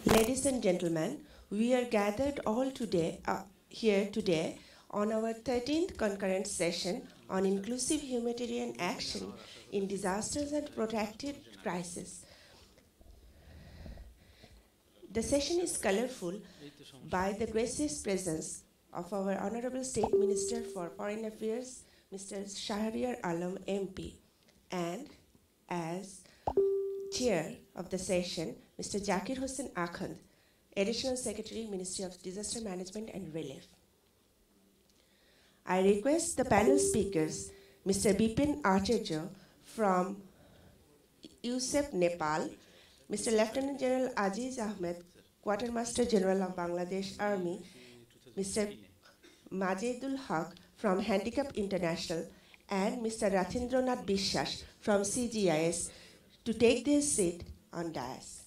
Ladies and gentlemen, we are gathered all today here today on our 13th concurrent session on inclusive humanitarian action in disasters and protracted crisis. The session is colorful by the gracious presence of our Honorable State Minister for Foreign Affairs, Mr. Shahriar Alam MP, and as Chair of the session, Mr. Zakir Hossain Akhand, Additional Secretary, Ministry of Disaster Management and Relief. I request the panel speakers, Mr. Bipin Acharya from USEP, Nepal, Mr. Lieutenant General Aziz Ahmed, Quartermaster General of Bangladesh Army, Mr. Majidul Haq from Handicap International, and Mr. Rathindranath Bishwas from CGIS to take their seat on dais.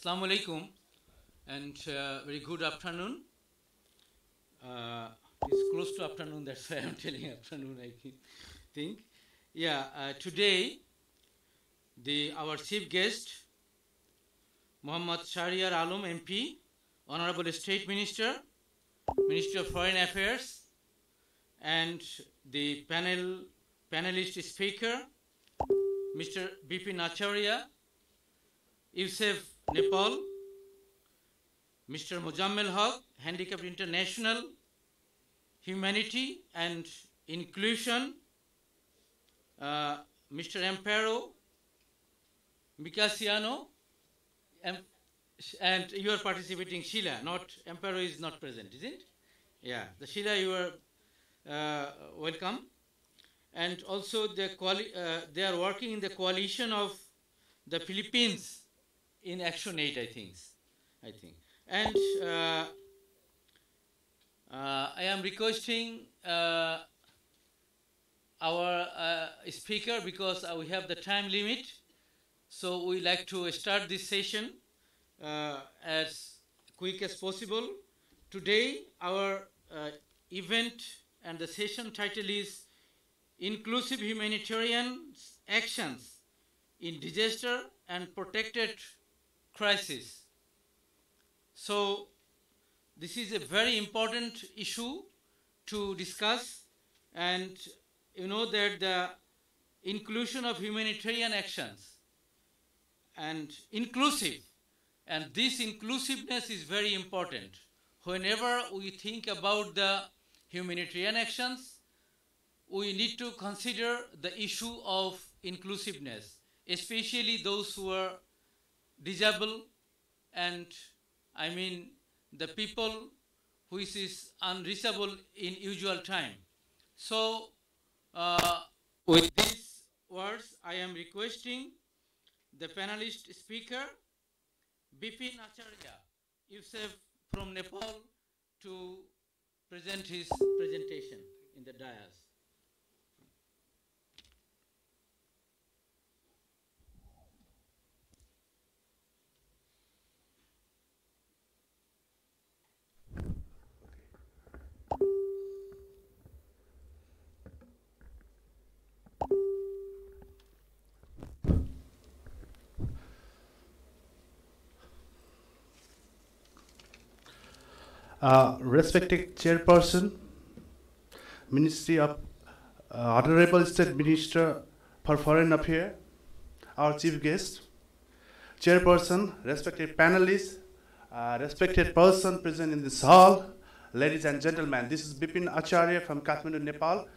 Assalamu alaikum and very good afternoon. It's close to afternoon, that's why I'm telling afternoon, I think. Yeah, today our chief guest, Muhammad Shahriar Alam MP, Honorable State Minister, Ministry of Foreign Affairs, and the panelist speaker, Mr. Bipin Acharya, USEF Nepal, Mr. Mojammel Haq, Handicap International, Humanity and Inclusion, Mr. Amparo Micasiano, and you are participating, Sheila, not Amparo is not present, is it? Yeah, the Sheila, you are welcome. And also they are working in the coalition of the Philippines in Action Aid, I think. And I am requesting our speaker, because we have the time limit, so we like to start this session as quick as possible. Today our event and the session title is Inclusive Humanitarian Actions in Disaster and Protected Crisis. So this is a very important issue to discuss, and you know that the inclusion of humanitarian actions and inclusive, and this inclusiveness is very important. Whenever we think about the humanitarian actions, we need to consider the issue of inclusiveness, especially those who are disabled, and I mean the people which is unreachable in usual time. So with these words, I am requesting the panelist speaker, Bipin Acharya, USEF from Nepal, to present his presentation in the dais. Respected Chairperson, Ministry of Honorable State Minister for Foreign Affairs, our Chief Guest, Chairperson, respected panelists, respected person present in this hall, ladies and gentlemen, this is Bipin Acharya from Kathmandu, Nepal,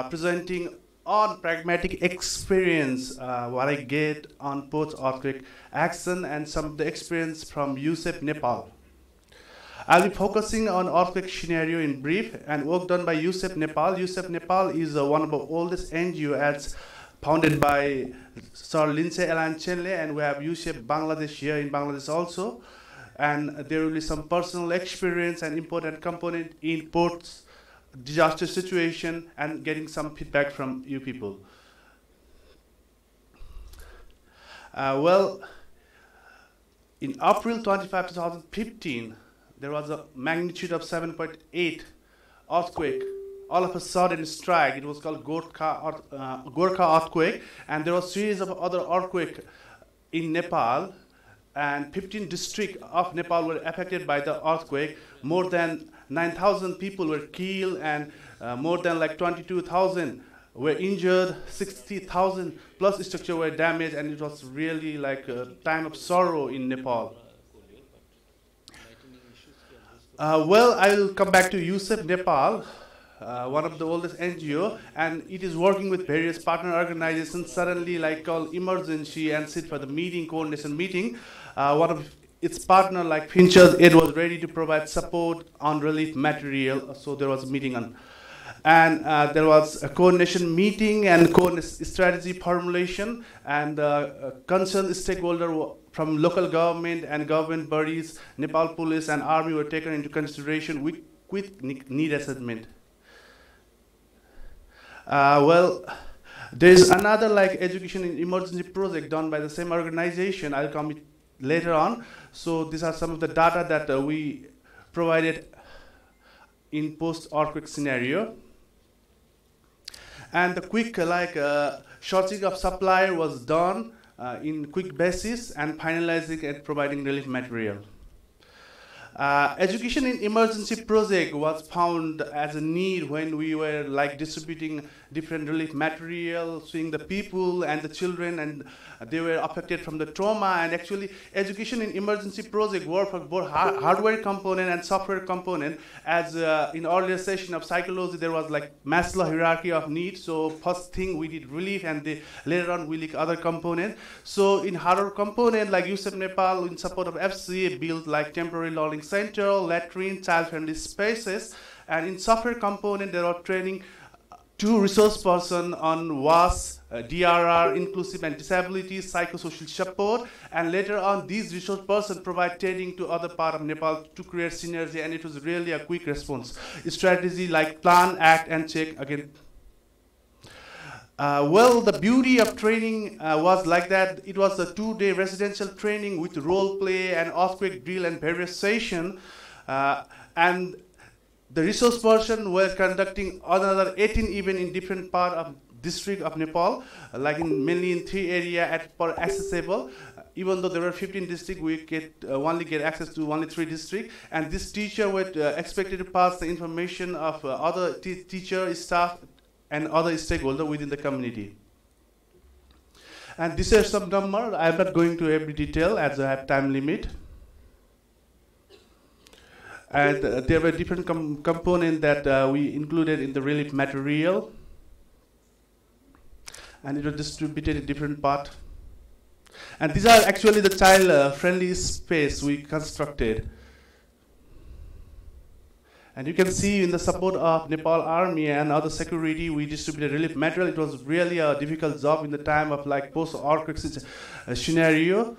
presenting on pragmatic experience what I get on post-earthquake action and some of the experience from USEP Nepal. I'll be focusing on earthquake scenario in brief and work done by USEP Nepal. USEP Nepal is one of the oldest NGO as founded by Sir Lindsay Alan Chenle, and we have USEP Bangladesh here in Bangladesh also. And there will be some personal experience and important component in ports, disaster situation, and getting some feedback from you people. Well, in April 25, 2015, there was a magnitude of 7.8 earthquake. All of a sudden strike. It was called Gorkha earthquake, and there was a series of other earthquakes in Nepal, and 15 districts of Nepal were affected by the earthquake. More than 9,000 people were killed, and more than like 22,000 were injured. 60,000 plus structures were damaged, and it was really like a time of sorrow in Nepal. Well, I will come back to USEP Nepal, one of the oldest NGO, and it is working with various partner organizations. Suddenly, like called emergency and sit for the meeting, coordination meeting. One of its partner, like Fincher's Aid, was ready to provide support on relief material. So there was a meeting on, and there was a coordination meeting and strategy formulation, and concerned stakeholder from local government and government bodies, Nepal police and army were taken into consideration with quick need assessment. Well, there is another like education in emergency project done by the same organization. I'll come later on. So these are some of the data that we provided in post-earthquake scenario. And the quick shortage of supply was done in quick basis and finalizing and providing relief material. Education in emergency project was found as a need when we were like distributing different relief material, seeing the people and the children, and they were affected from the trauma. And actually, education in emergency project work for both hardware component and software component. As in earlier session of psychology, there was like Maslow hierarchy of needs. So first thing we did relief, and later on we look other component. So in hardware component, like USEP Nepal in support of FCA built like temporary learning center, latrine, child-friendly spaces, and in software component there are training 2 resource person on WAS, DRR, inclusive and disability, psychosocial support, and later on these resource person provide training to other part of Nepal to create synergy, and it was really a quick response. Strategy like plan, act, and check again. Well, the beauty of training was like that. It was a 2-day residential training with role play and earthquake drill and various session. And the resource person were conducting another 18 events in different part of district of Nepal, like mainly in 3 areas per accessible. Even though there were 15 districts, we only get access to only 3 districts. And this teacher was expected to pass the information of other teacher, staff, and other stakeholders within the community. And these are some numbers. I'm not going to every detail as I have time limit. And there were different components that we included in the relief material. And it was distributed in different parts. And these are actually the child-friendly space we constructed. And you can see in the support of Nepal Army and other security, we distributed relief material. It was really a difficult job in the time of like post-earthquake scenario.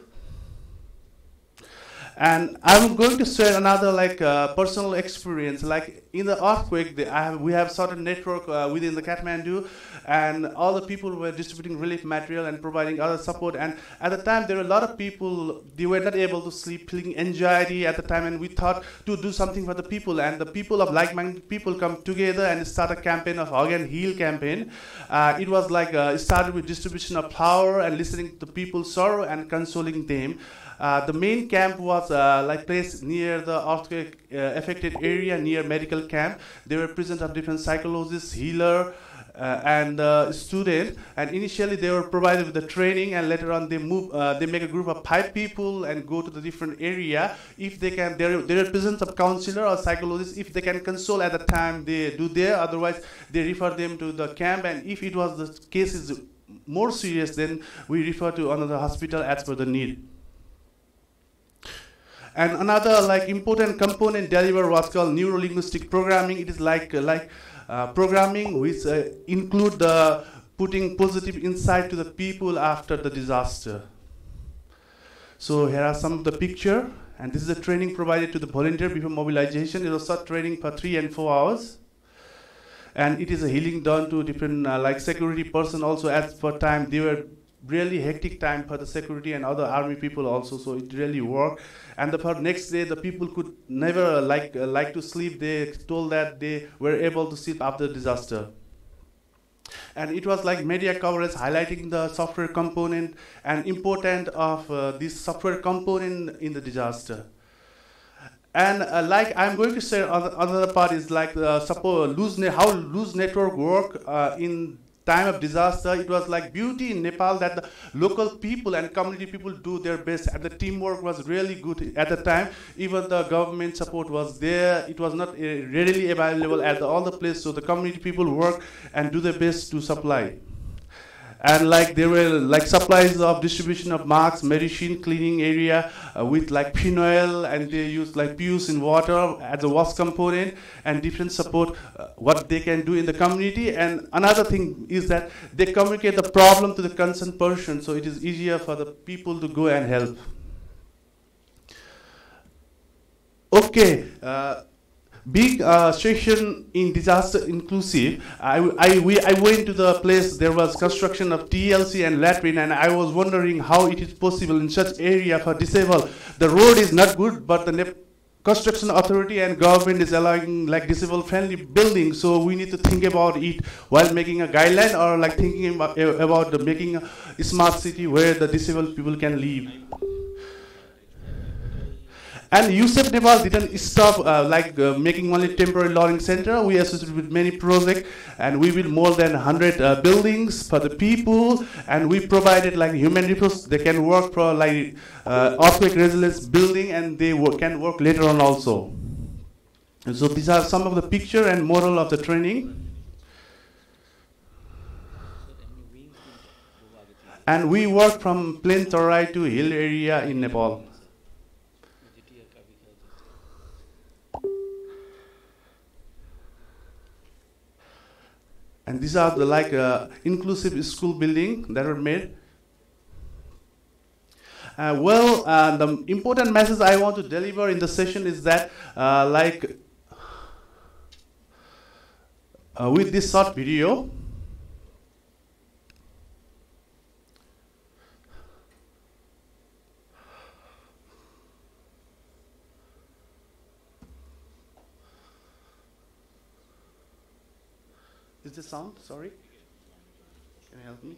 And I'm going to share another like personal experience. Like in the earthquake, we have certain network within the Kathmandu, and all the people were distributing relief material and providing other support. And at the time, there were a lot of people, they were not able to sleep, feeling anxiety at the time, and we thought to do something for the people. And the people of like-minded people come together and start a campaign of Hug and Heal campaign. It was like, it started with distribution of flour and listening to people's sorrow and consoling them. The main camp was like placed near the earthquake affected area, near medical camp. They were present of different psychologists, healer, and student. And initially they were provided with the training, and later on they move. They make a group of 5 people and go to the different area. If they can, there are presence of counselor or psychologist. If they can console at the time, they do there. Otherwise, they refer them to the camp. And if it was the case is more serious, then we refer to another hospital as per the need. And another like important component delivered was called neuro-linguistic programming. It is like programming which include the putting positive insight to the people after the disaster. So here are some of the picture, and this is the training provided to the volunteer before mobilization. It was short training for 3 and 4 hours. And it is a healing done to different like security person also as per time. They were really hectic time for the security and other army people also, so it really worked. And the next day the people could never like to sleep. They told that they were able to sleep after the disaster. And it was like media coverage highlighting the software component and important of this software component in the disaster. And like I'm going to say another part is like suppose how loose network work in time of disaster. It was like beauty in Nepal that the local people and community people do their best, and the teamwork was really good at the time. Even the government support was there. It was not readily available at all the places, so the community people work and do their best to supply. And like there were like supplies of distribution of masks, medicine, cleaning area with like phenol, and they used like PUs in water as a wash component, and different support what they can do in the community. And another thing is that they communicate the problem to the concerned person, so it is easier for the people to go and help. Okay. Big section in disaster inclusive. I went to the place. There was construction of TLC and latrine, and I was wondering how it is possible in such area for disabled. The road is not good, but the construction authority and government is allowing like disabled friendly buildings. So we need to think about it while making a guideline, or like thinking about making a smart city where the disabled people can live. And USEP Nepal didn't stop making only temporary learning center. We associated with many projects, and we built more than 100 buildings for the people, and we provided like human resources. They can work for like earthquake resilience building, and they can work later on also. And so these are some of the picture and moral of the training. And we work from plain Tarai to hill area in Nepal. And these are the like inclusive school building that were made. The important message I want to deliver in the session is that with this short video, is the sound? Sorry. Can you help me?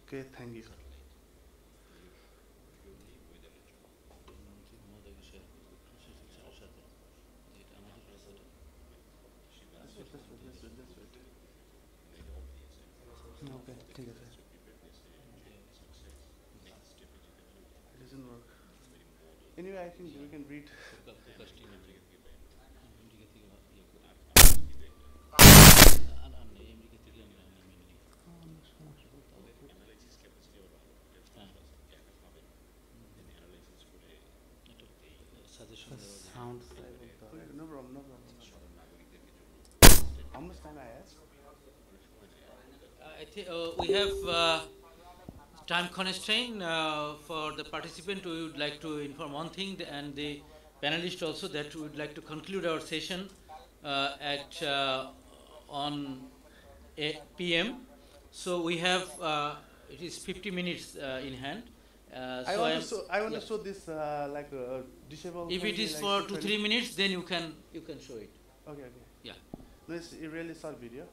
Okay, thank you. Okay, take it. It doesn't work. Anyway, I think we can read. Sounds like no problem, no problem. How much time I ask? I think we have time constraint for the participant. We would like to inform one thing, and the panelists also, that we would like to conclude our session on 8 p.m. So we have it is 50 minutes in hand. I want to show this disabled. If it is for 2-3 minutes, then you can show it. Okay. Yeah. No, it's a really short video.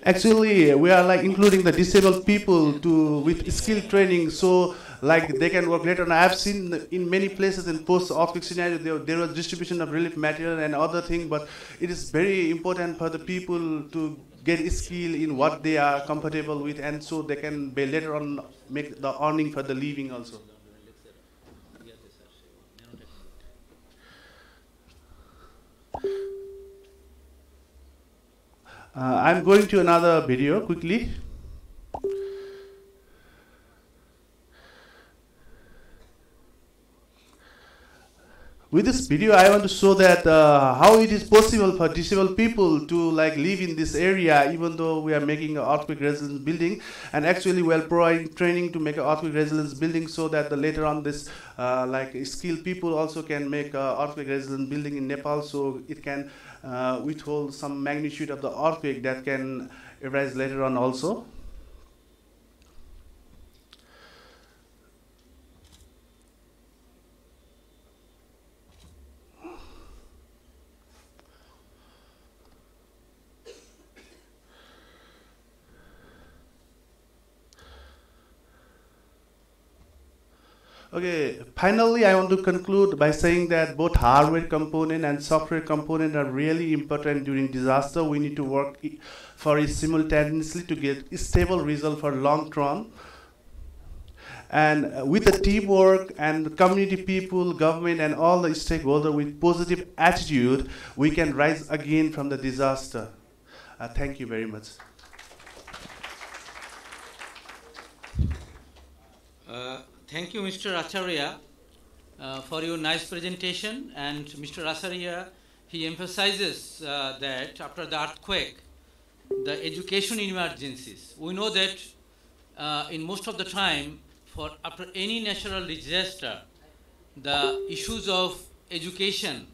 Actually, we are like including the disabled people with skill training, so like they can work later. And I have seen in many places in post-earthquake scenario there was distribution of relief material and other things, but it is very important for the people to get skill in what they are comfortable with, and so they can be later on make the earning for the living also. I'm going to another video quickly. with this video, I want to show that how it is possible for disabled people to like live in this area, even though we are making an earthquake resilience building, and actually we are providing training to make an earthquake resilience building, so that later on this like skilled people also can make an earthquake resilience building in Nepal, so it can withhold some magnitude of the earthquake that can arise later on also. Okay, finally I want to conclude by saying that both hardware component and software component are really important during disaster. We need to work for it simultaneously to get a stable result for long term. And with the teamwork and the community people, government and all the stakeholders with positive attitude, we can rise again from the disaster. Thank you very much. Thank you, Mr. Acharya, for your nice presentation. And Mr. Acharya, he emphasizes that after the earthquake, the education emergencies. We know that in most of the time, after any natural disaster, the issues of education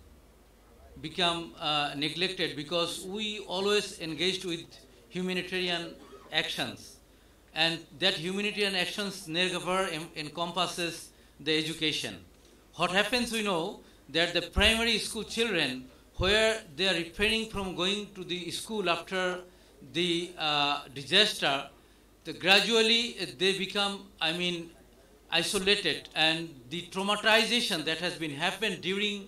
become neglected, because we always engaged with humanitarian actions. And that humanitarian actions never encompasses the education. What happens, we know that the primary school children, where they are refraining from going to the school after the disaster, gradually they become, isolated, and the traumatization that has been happened during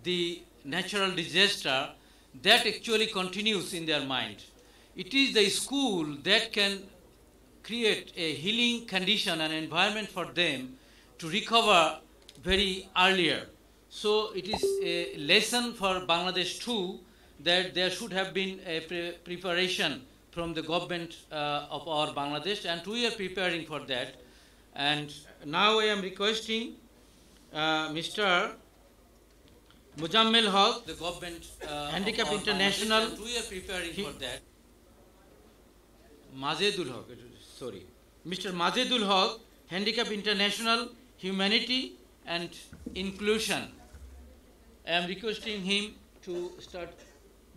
the natural disaster, that actually continues in their mind. It is the school that can create a healing condition and environment for them to recover very earlier. So it is a lesson for Bangladesh too, that there should have been a preparation from the government of our Bangladesh, and we are preparing for that. And now I am requesting Mr. Mujammil Haq, the government Handicap International. We are preparing for that. Mazedul Haq, sorry. Mr. Mazedul Haq, Handicap International, Humanity and Inclusion. I am requesting him to start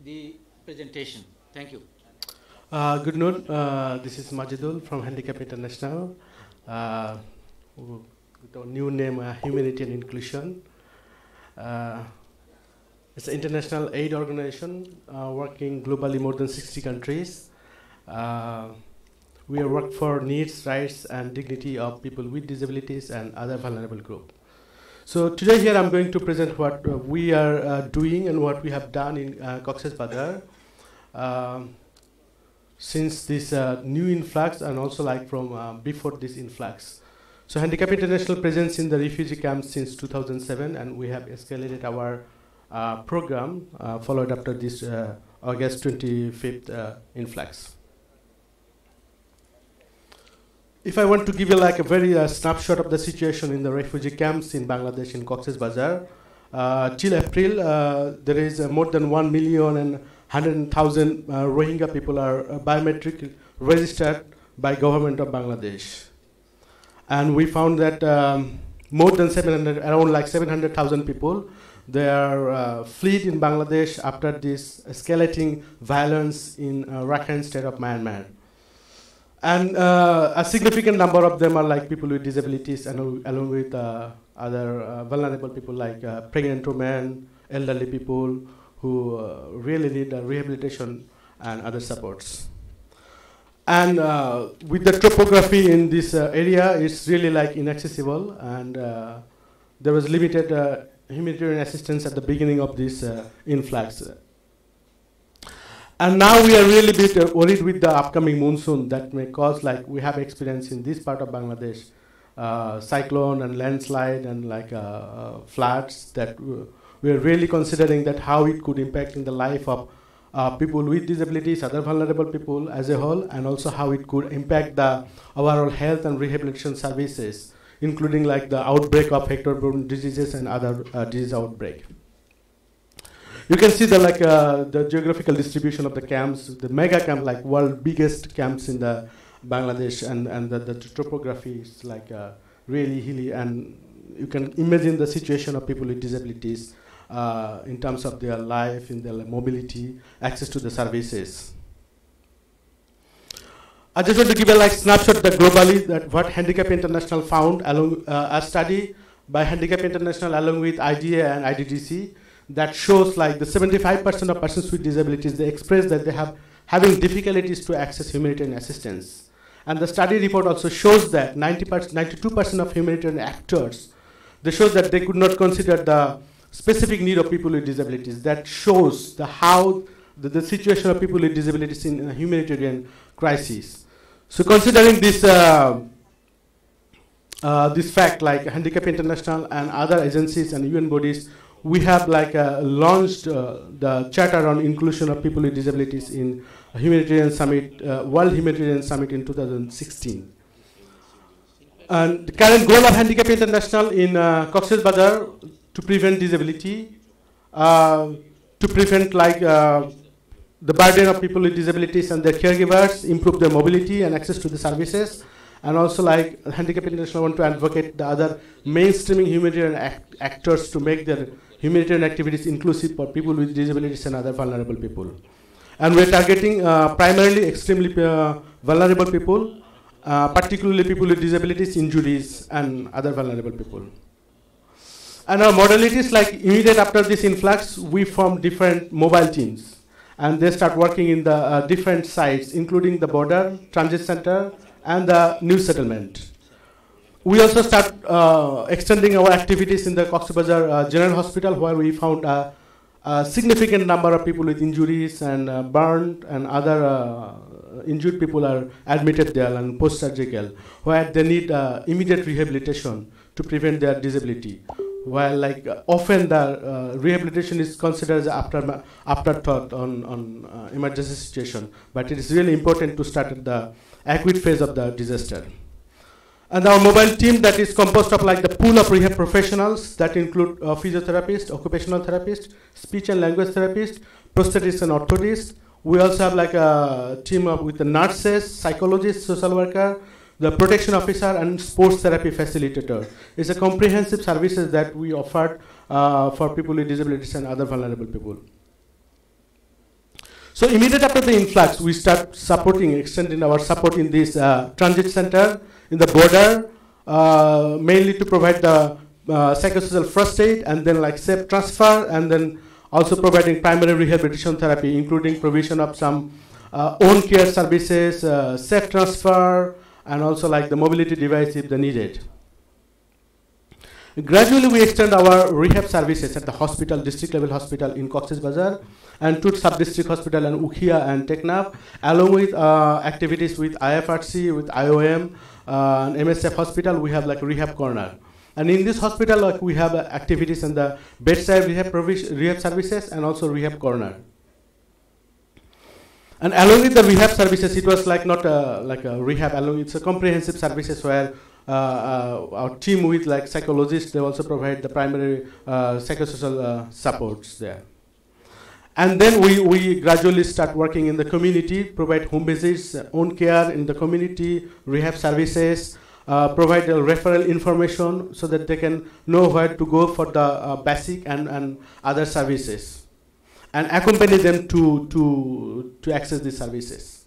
the presentation. Thank you. Good noon. This is Majidul from Handicap International. With our new name, Humanitarian Inclusion. It's an international aid organization working globally more than 60 countries. We work for needs, rights, and dignity of people with disabilities and other vulnerable groups. So today here I'm going to present what we are doing and what we have done in Cox's Bazar since this new influx, and also like from before this influx. So Handicap International presence in the refugee camps since 2007, and we have escalated our program followed after this August 25th influx. If I want to give you like a very snapshot of the situation in the refugee camps in Bangladesh in Cox's Bazar, till April there is more than 1,100,000 Rohingya people are biometric registered by government of Bangladesh. And we found that more than around like 700,000 people, they are fled in Bangladesh after this escalating violence in Rakhine state of Myanmar. And a significant number of them are like people with disabilities, and along with other vulnerable people like pregnant women, elderly people who really need rehabilitation and other supports. And with the topography in this area, it's really like inaccessible, and there was limited humanitarian assistance at the beginning of this influx. And now we are really bit worried with the upcoming monsoon that may cause, like we have experience in this part of Bangladesh, cyclone and landslide and like floods, that we are really considering that how it could impact in the life of people with disabilities, other vulnerable people as a whole, and also how it could impact the overall health and rehabilitation services including like the outbreak of vector-borne diseases and other disease outbreak. You can see the geographical distribution of the camps, the mega camp, like world biggest camps in the Bangladesh, and the topography is like really hilly, and you can imagine the situation of people with disabilities in terms of their life, in their mobility, access to the services. I just want to give a snapshot that globally that what Handicap International found along a study by Handicap International along with IDA and IDDC that shows like the 75% of persons with disabilities, they express that they have having difficulties to access humanitarian assistance. And the study report also shows that 92% of humanitarian actors, they show that they could not consider the specific need of people with disabilities. That shows how the situation of people with disabilities in a humanitarian crisis. So considering this this fact, like Handicap International and other agencies and UN bodies, we have launched the Charter on Inclusion of People with Disabilities in Humanitarian Summit, World Humanitarian Summit in 2016. And the current goal of Handicap International in Cox's Bazar to prevent disability, to prevent the burden of people with disabilities and their caregivers, improve their mobility and access to the services, and also Handicap International want to advocate the other mainstreaming humanitarian actors to make their humanitarian activities inclusive for people with disabilities and other vulnerable people. And we're targeting primarily extremely vulnerable people, particularly people with disabilities, injuries, and other vulnerable people. And our modalities, immediate after this influx, we form different mobile teams. And they start working in the different sites, including the border, transit center, and the new settlement. We also start extending our activities in the Cox's Bazar General Hospital, where we found a significant number of people with injuries and burned and other injured people are admitted there and post-surgical, where they need immediate rehabilitation to prevent their disability. While often the rehabilitation is considered as an afterthought on emergency situation, but it is really important to start at the acute phase of the disaster. And our mobile team that is composed of the pool of rehab professionals that include physiotherapists, occupational therapists, speech and language therapists, prosthetists and orthotists. We also have a team with the nurses, psychologists, social worker, the protection officer, and sports therapy facilitator. It's a comprehensive services that we offered for people with disabilities and other vulnerable people. So immediately after the influx, we start extending our support in this transit center, in the border, mainly to provide the psychosocial first aid, and then safe transfer, and then also providing primary rehabilitation therapy, including provision of some own care services, safe transfer, and also the mobility device if they needed. Gradually, we extend our rehab services at the hospital, district level hospital in Cox's Bazar, and to sub-district hospital in Ukhia and Teknaf, along with activities with IFRC, with IOM, and MSF hospital. We have rehab corner. And in this hospital, we have activities in the bedside rehab services and also rehab corner. And along with the rehab services, it was not a rehab alone. It's a comprehensive services where our team with psychologists, they also provide the primary psychosocial supports there. And then we gradually start working in the community, provide home visits, own care in the community, rehab services, provide referral information so that they can know where to go for the basic and other services, and accompany them to access these services.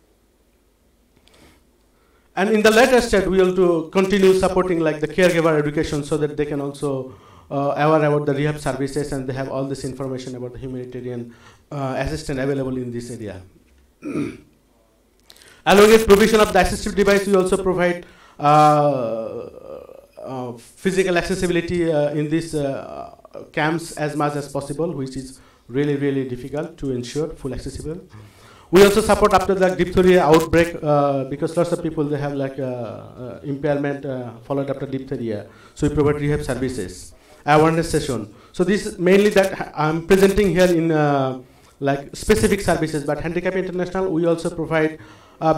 And in the later stage, we will to continue supporting the caregiver education so that they can also aware about the rehab services and they have all this information about the humanitarian assistance available in this area. Along with provision of the assistive device, we also provide physical accessibility in these camps as much as possible, which is really, really difficult to ensure full accessible. We also support after the diphtheria outbreak because lots of people, they have impairment followed after diphtheria. So we provide rehab services, awareness session. So this mainly that I'm presenting here in specific services, but Handicap International, we also provide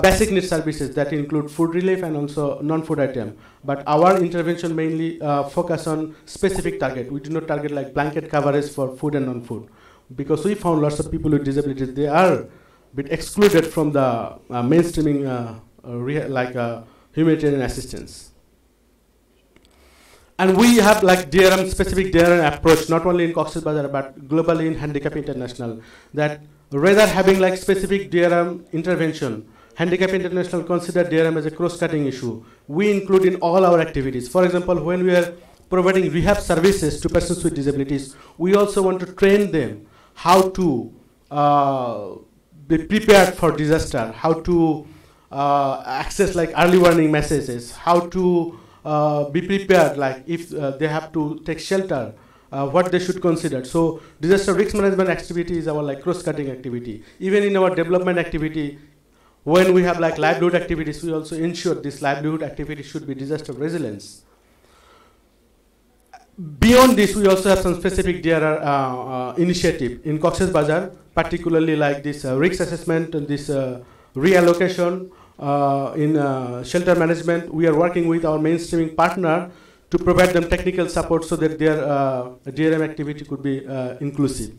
basic need services that include food relief and also non-food item. But our intervention mainly focus on specific target. We do not target like blanket coverage for food and non-food, because we found lots of people with disabilities, they are a bit excluded from the mainstreaming humanitarian assistance. And we have like DRM, specific DRM approach, not only in Cox's Bazar, but globally in Handicap International, that rather having like specific DRM intervention, Handicap International consider DRM as a cross-cutting issue. We include in all our activities. For example, when we are providing rehab services to persons with disabilities, we also want to train them how to be prepared for disaster, how to access like early warning messages, how to be prepared, like if they have to take shelter, what they should consider. So disaster risk management activity is our like cross-cutting activity. Even in our development activity, when we have like livelihood activities, we also ensure this livelihood activity should be disaster resilience. Beyond this, we also have some specific DRR initiative in Cox's Bazar, particularly like this risk assessment and this reallocation in shelter management. We are working with our mainstreaming partner to provide them technical support so that their DRM activity could be inclusive.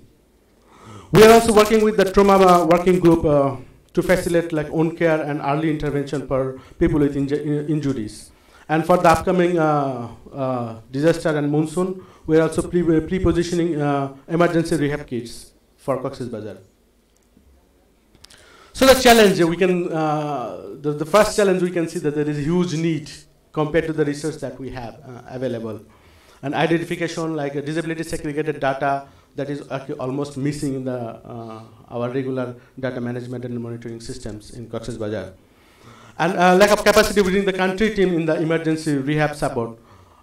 We are also working with the trauma working group to facilitate like own care and early intervention for people with injuries. And for the upcoming disaster and monsoon, we are also pre-positioning emergency rehab kits for Cox's Bazar. So the challenge, we can, the first challenge we can see that there is a huge need compared to the research that we have available. And identification like a disability segregated data that is almost missing in the, our regular data management and monitoring systems in Cox's Bazar. And lack of capacity within the country team in the emergency rehab support.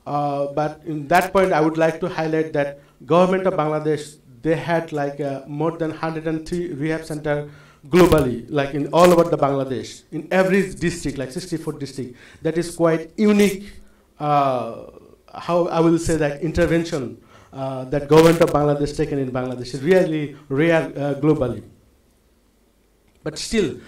But in that point, I would like to highlight that government of Bangladesh, they had like more than 103 rehab center globally, like in all over the Bangladesh, in every district, like 64 district. That is quite unique, how I will say that intervention that government of Bangladesh taken in Bangladesh is really rare globally. But still,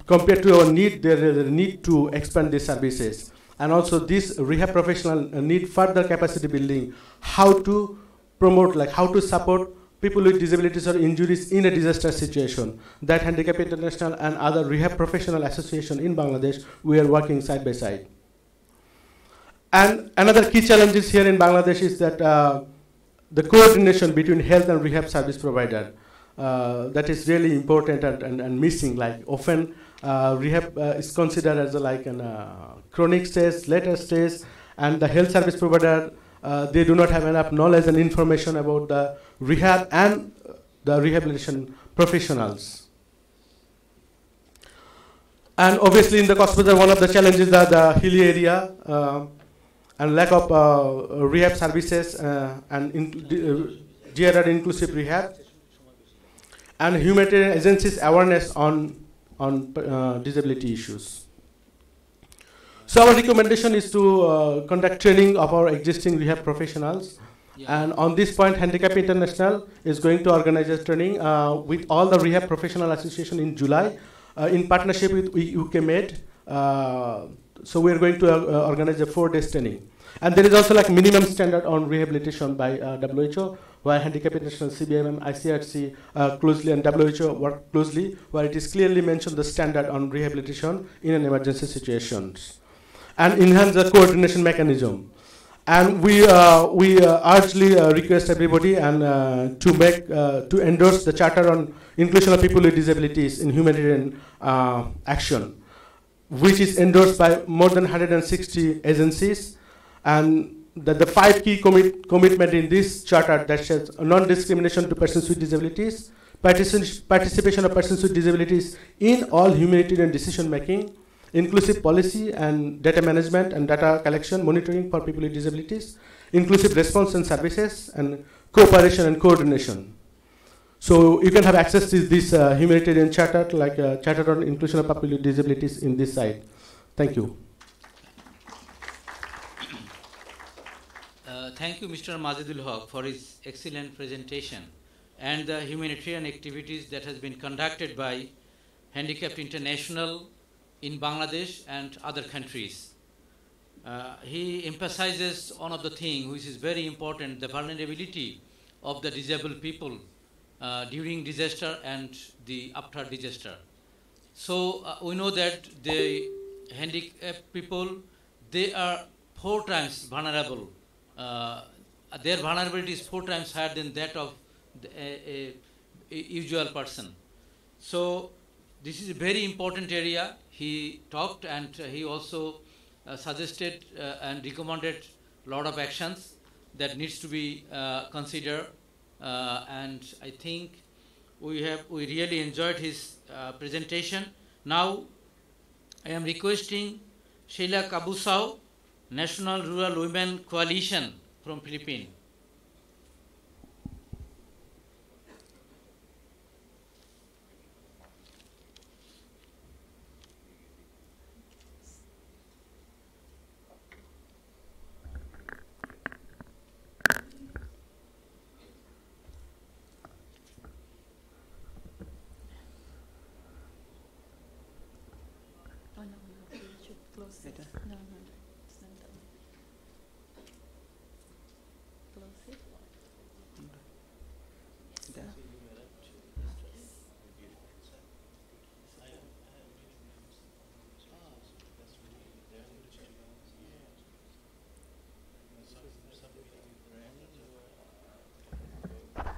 compared to our need, there is a need to expand these services. And also this rehab professional need further capacity building, how to promote, like how to support people with disabilities or injuries in a disaster situation. That Handicap International and other rehab professional association in Bangladesh, we are working side by side. And another key challenges here in Bangladesh is that the coordination between health and rehab service provider. That is really important and missing. Like often rehab is considered as like a chronic stage, later stage, and the health service provider, they do not have enough knowledge and information about the rehab and the rehabilitation professionals. And obviously in the Cox's Bazar, one of the challenges is the hilly area and lack of rehab services and GRR inclusive rehab, and humanitarian agencies awareness on disability issues. So our recommendation is to conduct training of our existing rehab professionals. Yeah. And on this point, Handicap International is going to organize a training with all the rehab professional association in July in partnership with UKMed. So we are going to organize a 4-day training. And there is also like minimum standard on rehabilitation by WHO, where Handicap International, CBM, ICRC closely and WHO work closely, where it is clearly mentioned the standard on rehabilitation in an emergency situations, and enhance the coordination mechanism. And we urgently request everybody and to endorse the Charter on Inclusion of People with Disabilities in Humanitarian Action, which is endorsed by more than 160 agencies. And the 5 key commitment in this charter that says non-discrimination to persons with disabilities, participation of persons with disabilities in all humanitarian decision making, inclusive policy and data management and data collection, monitoring for people with disabilities, inclusive response and services, and cooperation and coordination. So you can have access to this humanitarian charter, like Charter on Inclusion of People with Disabilities in this site. Thank you. Thank you, Mr. Majidul Haq, for his excellent presentation and the humanitarian activities that has been conducted by Handicapped International in Bangladesh and other countries. He emphasizes one of the things which is very important, the vulnerability of the disabled people during disaster and the after disaster. So we know that the handicapped people, they are 4 times vulnerable. Their vulnerability is 4 times higher than that of a usual person. So this is a very important area. He talked and he also suggested and recommended a lot of actions that needs to be considered. And I think we really enjoyed his presentation. Now I am requesting Sheila Kabusao, National Rural Women Coalition from Philippines. Close it. No, it's not that way. Close it.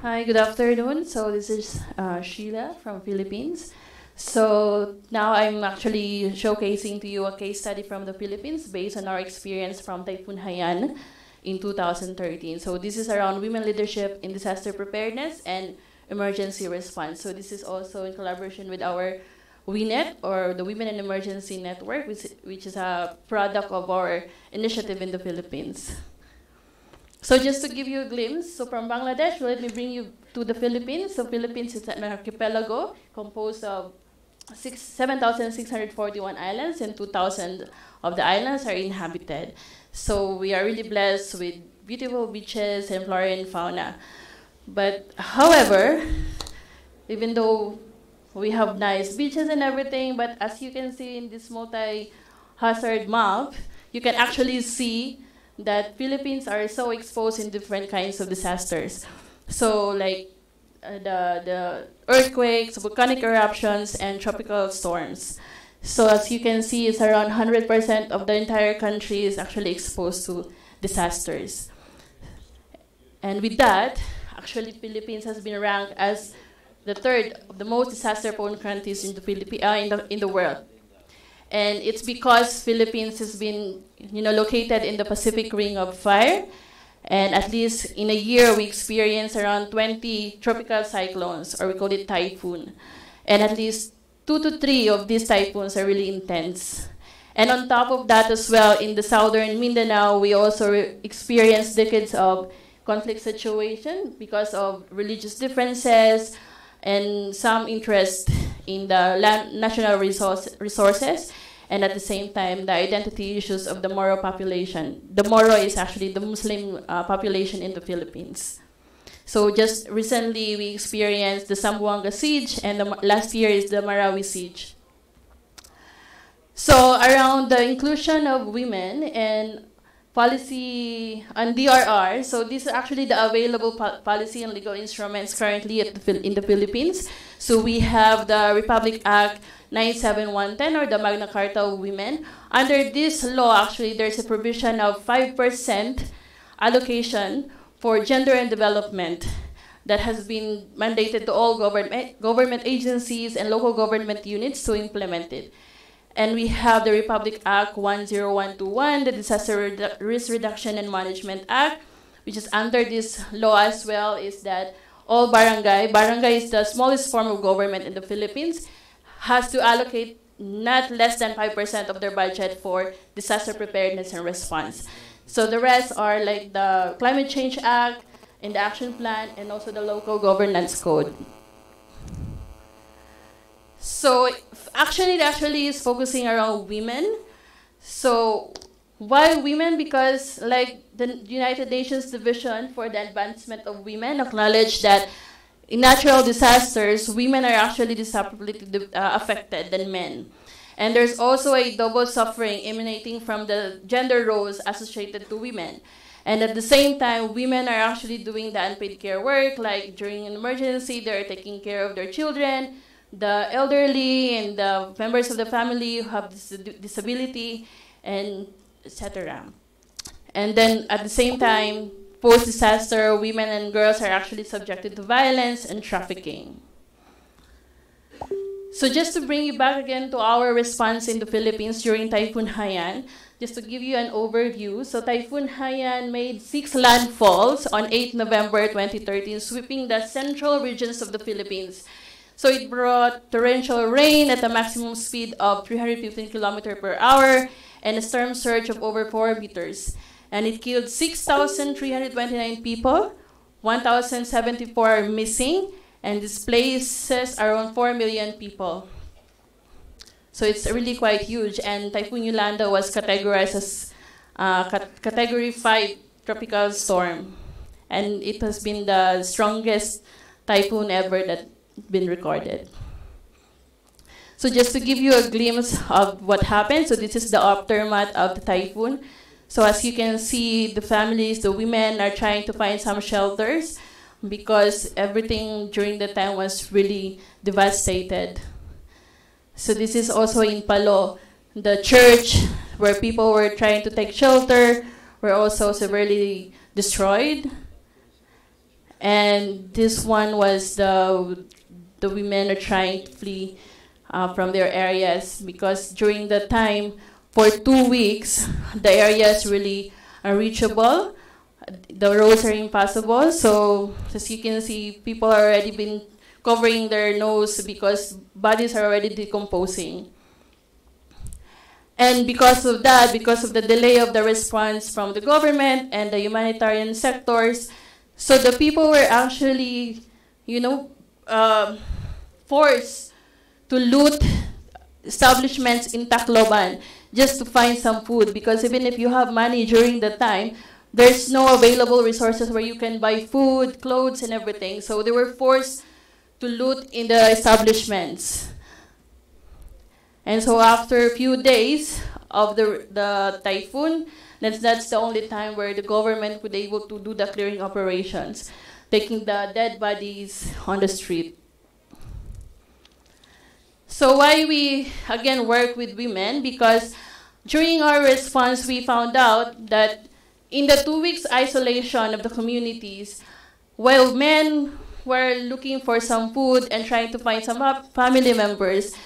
Hi, good afternoon. So this is Sheila from Philippines. So now I'm actually showcasing to you a case study from the Philippines based on our experience from Typhoon Haiyan in 2013. So this is around women leadership in disaster preparedness and emergency response. So this is also in collaboration with our WINET, or the Women in Emergency Network, which is a product of our initiative in the Philippines. So just to give you a glimpse, so from Bangladesh, let me bring you to the Philippines. So Philippines is an archipelago composed of 7,641 islands, and 2,000 of the islands are inhabited. So we are really blessed with beautiful beaches and flora and fauna. But however, even though we have nice beaches and everything, but as you can see in this multi-hazard map, you can actually see that Philippines are so exposed in different kinds of disasters. So like the earthquakes, volcanic eruptions, and tropical storms. So as you can see, it's around 100% of the entire country is actually exposed to disasters. And with that, actually Philippines has been ranked as the 3rd of the most disaster-prone countries in the world. And it's because Philippines has been, located in the Pacific Ring of Fire, and at least in a year we experience around 20 tropical cyclones, or we call it typhoon. And at least 2 to 3 of these typhoons are really intense. And on top of that as well, in the southern Mindanao, we also experience decades of conflict situation because of religious differences and some interest in the national resources, and at the same time, the identity issues of the Moro population. The Moro is actually the Muslim population in the Philippines. So just recently, we experienced the Zamboanga siege, and last year is the Marawi siege. So around the inclusion of women and policy on DRR, so these are actually the available policy and legal instruments currently in the Philippines. So we have the Republic Act 97110, or the Magna Carta of Women. Under this law, actually, there's a provision of 5% allocation for gender and development that has been mandated to all government agencies and local government units to implement it. And we have the Republic Act 10121, the Disaster Risk Reduction and Management Act, which is under this law as well, is that all barangay is the smallest form of government in the Philippines, has to allocate not less than 5% of their budget for disaster preparedness and response. So the rest are like the Climate Change Act and the Action Plan, and also the Local Governance Code. So actually is focusing around women. So why women? Because like the United Nations Division for the Advancement of Women acknowledged that in natural disasters, women are actually disproportionately affected than men. And there's also a double suffering emanating from the gender roles associated to women. And at the same time, women are actually doing the unpaid care work, like during an emergency, they're taking care of their children, the elderly, and the members of the family who have disability, and etc. And then at the same time, post-disaster, women and girls are actually subjected to violence and trafficking. So just to bring you back again to our response in the Philippines during Typhoon Haiyan, just to give you an overview, so Typhoon Haiyan made 6 landfalls on 8 November 2013, sweeping the central regions of the Philippines. So it brought torrential rain at a maximum speed of 315 km per hour and a storm surge of over 4 meters. And it killed 6,329 people, 1,074 are missing, and displaces around 4 million people. So it's really quite huge, and Typhoon Yolanda was categorized as Category 5 tropical storm. And it has been the strongest typhoon ever that's been recorded. So just to give you a glimpse of what happened, so this is the aftermath of the typhoon. So as you can see, the families, the women are trying to find some shelters because everything during the time was really devastated. So this is also in Palo. The church where people were trying to take shelter were also severely destroyed. And this one was the women are trying to flee from their areas because during the time, for 2 weeks, the area is really unreachable. The roads are impassable. So as you can see, people are already been covering their nose because bodies are already decomposing. And because of that, because of the delay of the response from the government and the humanitarian sectors, so the people were actually, forced to loot establishments in Tacloban just to find some food, because even if you have money during the time, there's no available resources where you can buy food, clothes, and everything. So they were forced to loot in the establishments. And so after a few days of the typhoon, that's the only time where the government would be able to do the clearing operations, taking the dead bodies on the street. So why we, again, work with women? Because during our response, we found out that in the 2 weeks isolation of the communities, while men were looking for some food and trying to find some family members,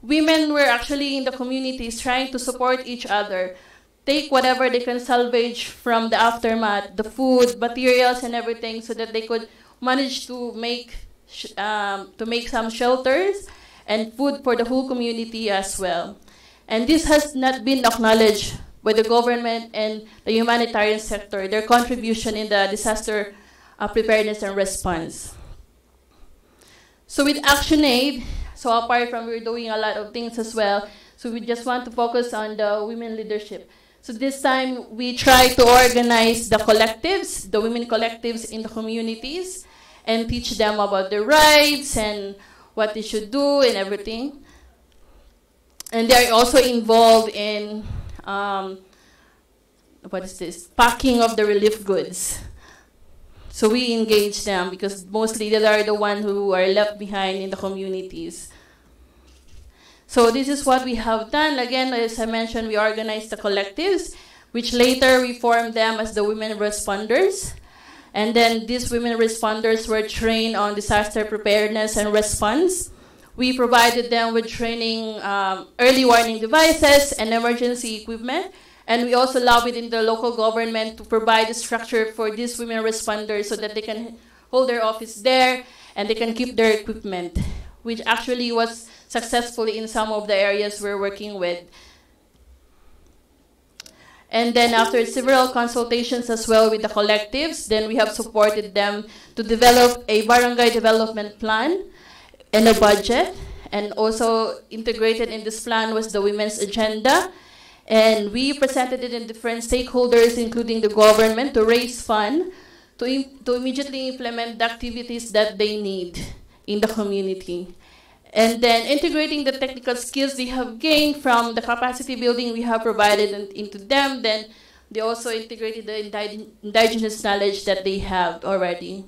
women were actually in the communities trying to support each other, take whatever they can salvage from the aftermath, the food, materials, and everything, so that they could manage to make some shelters and food for the whole community as well. And this has not been acknowledged by the government and the humanitarian sector, their contribution in the disaster preparedness and response. So with ActionAid, so apart from we're doing a lot of things as well, so we just want to focus on the women leadership. So this time we try to organize the collectives, the women collectives in the communities, and teach them about their rights and what they should do and everything. And they're also involved in, packing of the relief goods. So we engage them because mostly they are the ones who are left behind in the communities. So this is what we have done. Again, as I mentioned, we organized the collectives, which later we formed them as the women responders. And then these women responders were trained on disaster preparedness and response. We provided them with training, early warning devices and emergency equipment. And we also lobbied in the local government to provide a structure for these women responders so that they can hold their office there and they can keep their equipment, which actually was successful in some of the areas we're working with. And then after several consultations as well with the collectives, then we have supported them to develop a barangay development plan and a budget. And also integrated in this plan was the women's agenda. And we presented it in different stakeholders, including the government, to raise funds to immediately implement the activities that they need in the community. And then integrating the technical skills they have gained from the capacity building we have provided into them. Then they also integrated the indigenous knowledge that they have already.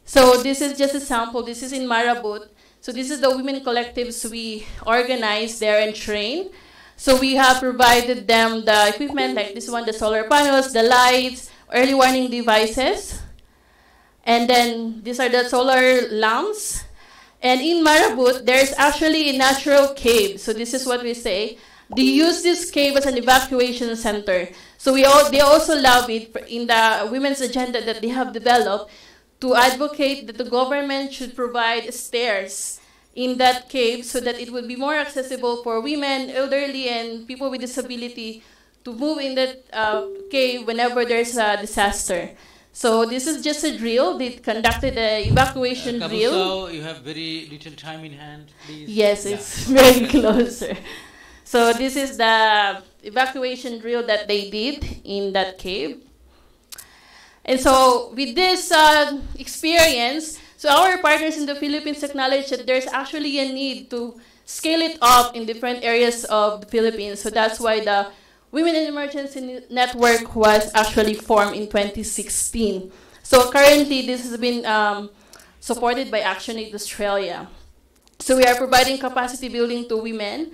So this is just a sample. This is in Marabut. So this is the women collectives we organize there and train. So we have provided them the equipment like this one, the solar panels, the lights, early warning devices. And then these are the solar lamps. And in Marabut, there's actually a natural cave. So this is what we say. They use this cave as an evacuation center. So they also lobbied in the women's agenda that they have developed to advocate that the government should provide stairs in that cave so that it would be more accessible for women, elderly, and people with disability to move in that cave whenever there's a disaster. So this is just a drill. They conducted an evacuation drill. So you have very little time in hand, please. Yes, it's very close. So this is the evacuation drill that they did in that cave. And so with this experience, so our partners in the Philippines acknowledge that there's actually a need to scale it up in different areas of the Philippines. So that's why the Women in Emergency Network was actually formed in 2016. So currently, this has been supported by ActionAid Australia. So we are providing capacity building to women,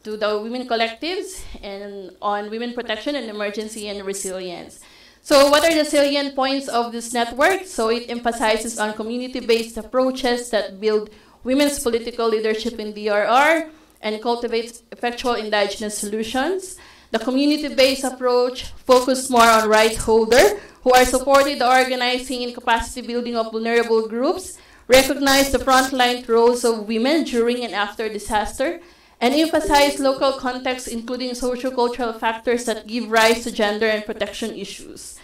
to the women collectives, and on women protection and emergency and resilience. So what are the salient points of this network? So it emphasizes on community-based approaches that build women's political leadership in DRR and cultivates effectual indigenous solutions. The community-based approach focused more on rights holders who are supporting the organizing and capacity building of vulnerable groups, recognize the frontline roles of women during and after disaster, and emphasize local context, including socio-cultural factors that give rise to gender and protection issues.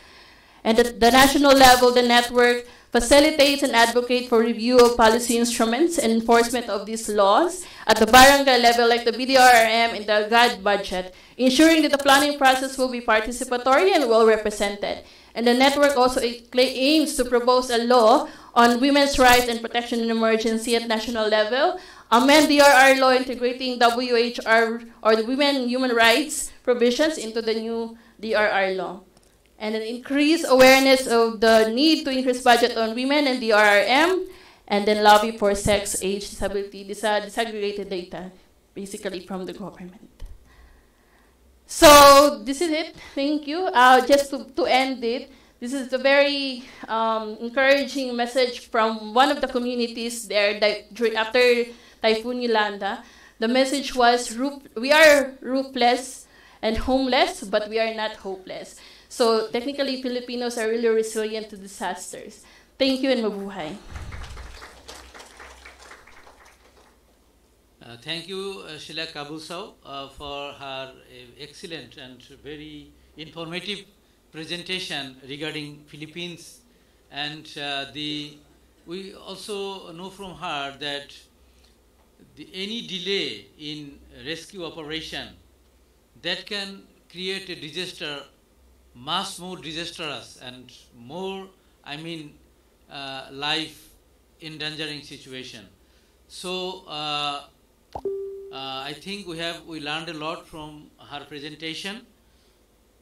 And at the national level, the network facilitates and advocates for review of policy instruments and enforcement of these laws at the barangay level, like the BDRRM and the GAD budget, ensuring that the planning process will be participatory and well represented. And the network also aims to propose a law on women's rights and protection in emergency at national level, amend DRR law integrating WHR or the Women Human Rights provisions into the new DRR law, and then increase awareness of the need to increase budget on women and DRRM, and then lobby for sex, age, disability, disaggregated data, basically from the government. So this is it. Thank you. Just to end it, this is a very encouraging message from one of the communities there after Typhoon Yolanda. The message was, we are roofless and homeless, but we are not hopeless. So technically, Filipinos are really resilient to disasters. Thank you and mabuhay. Thank you, Sheila Kabulsao, for her excellent and very informative presentation regarding Philippines. And we also know from her that any delay in rescue operation that can create a disaster much more disastrous and more, life endangering situation. So I think we learned a lot from her presentation.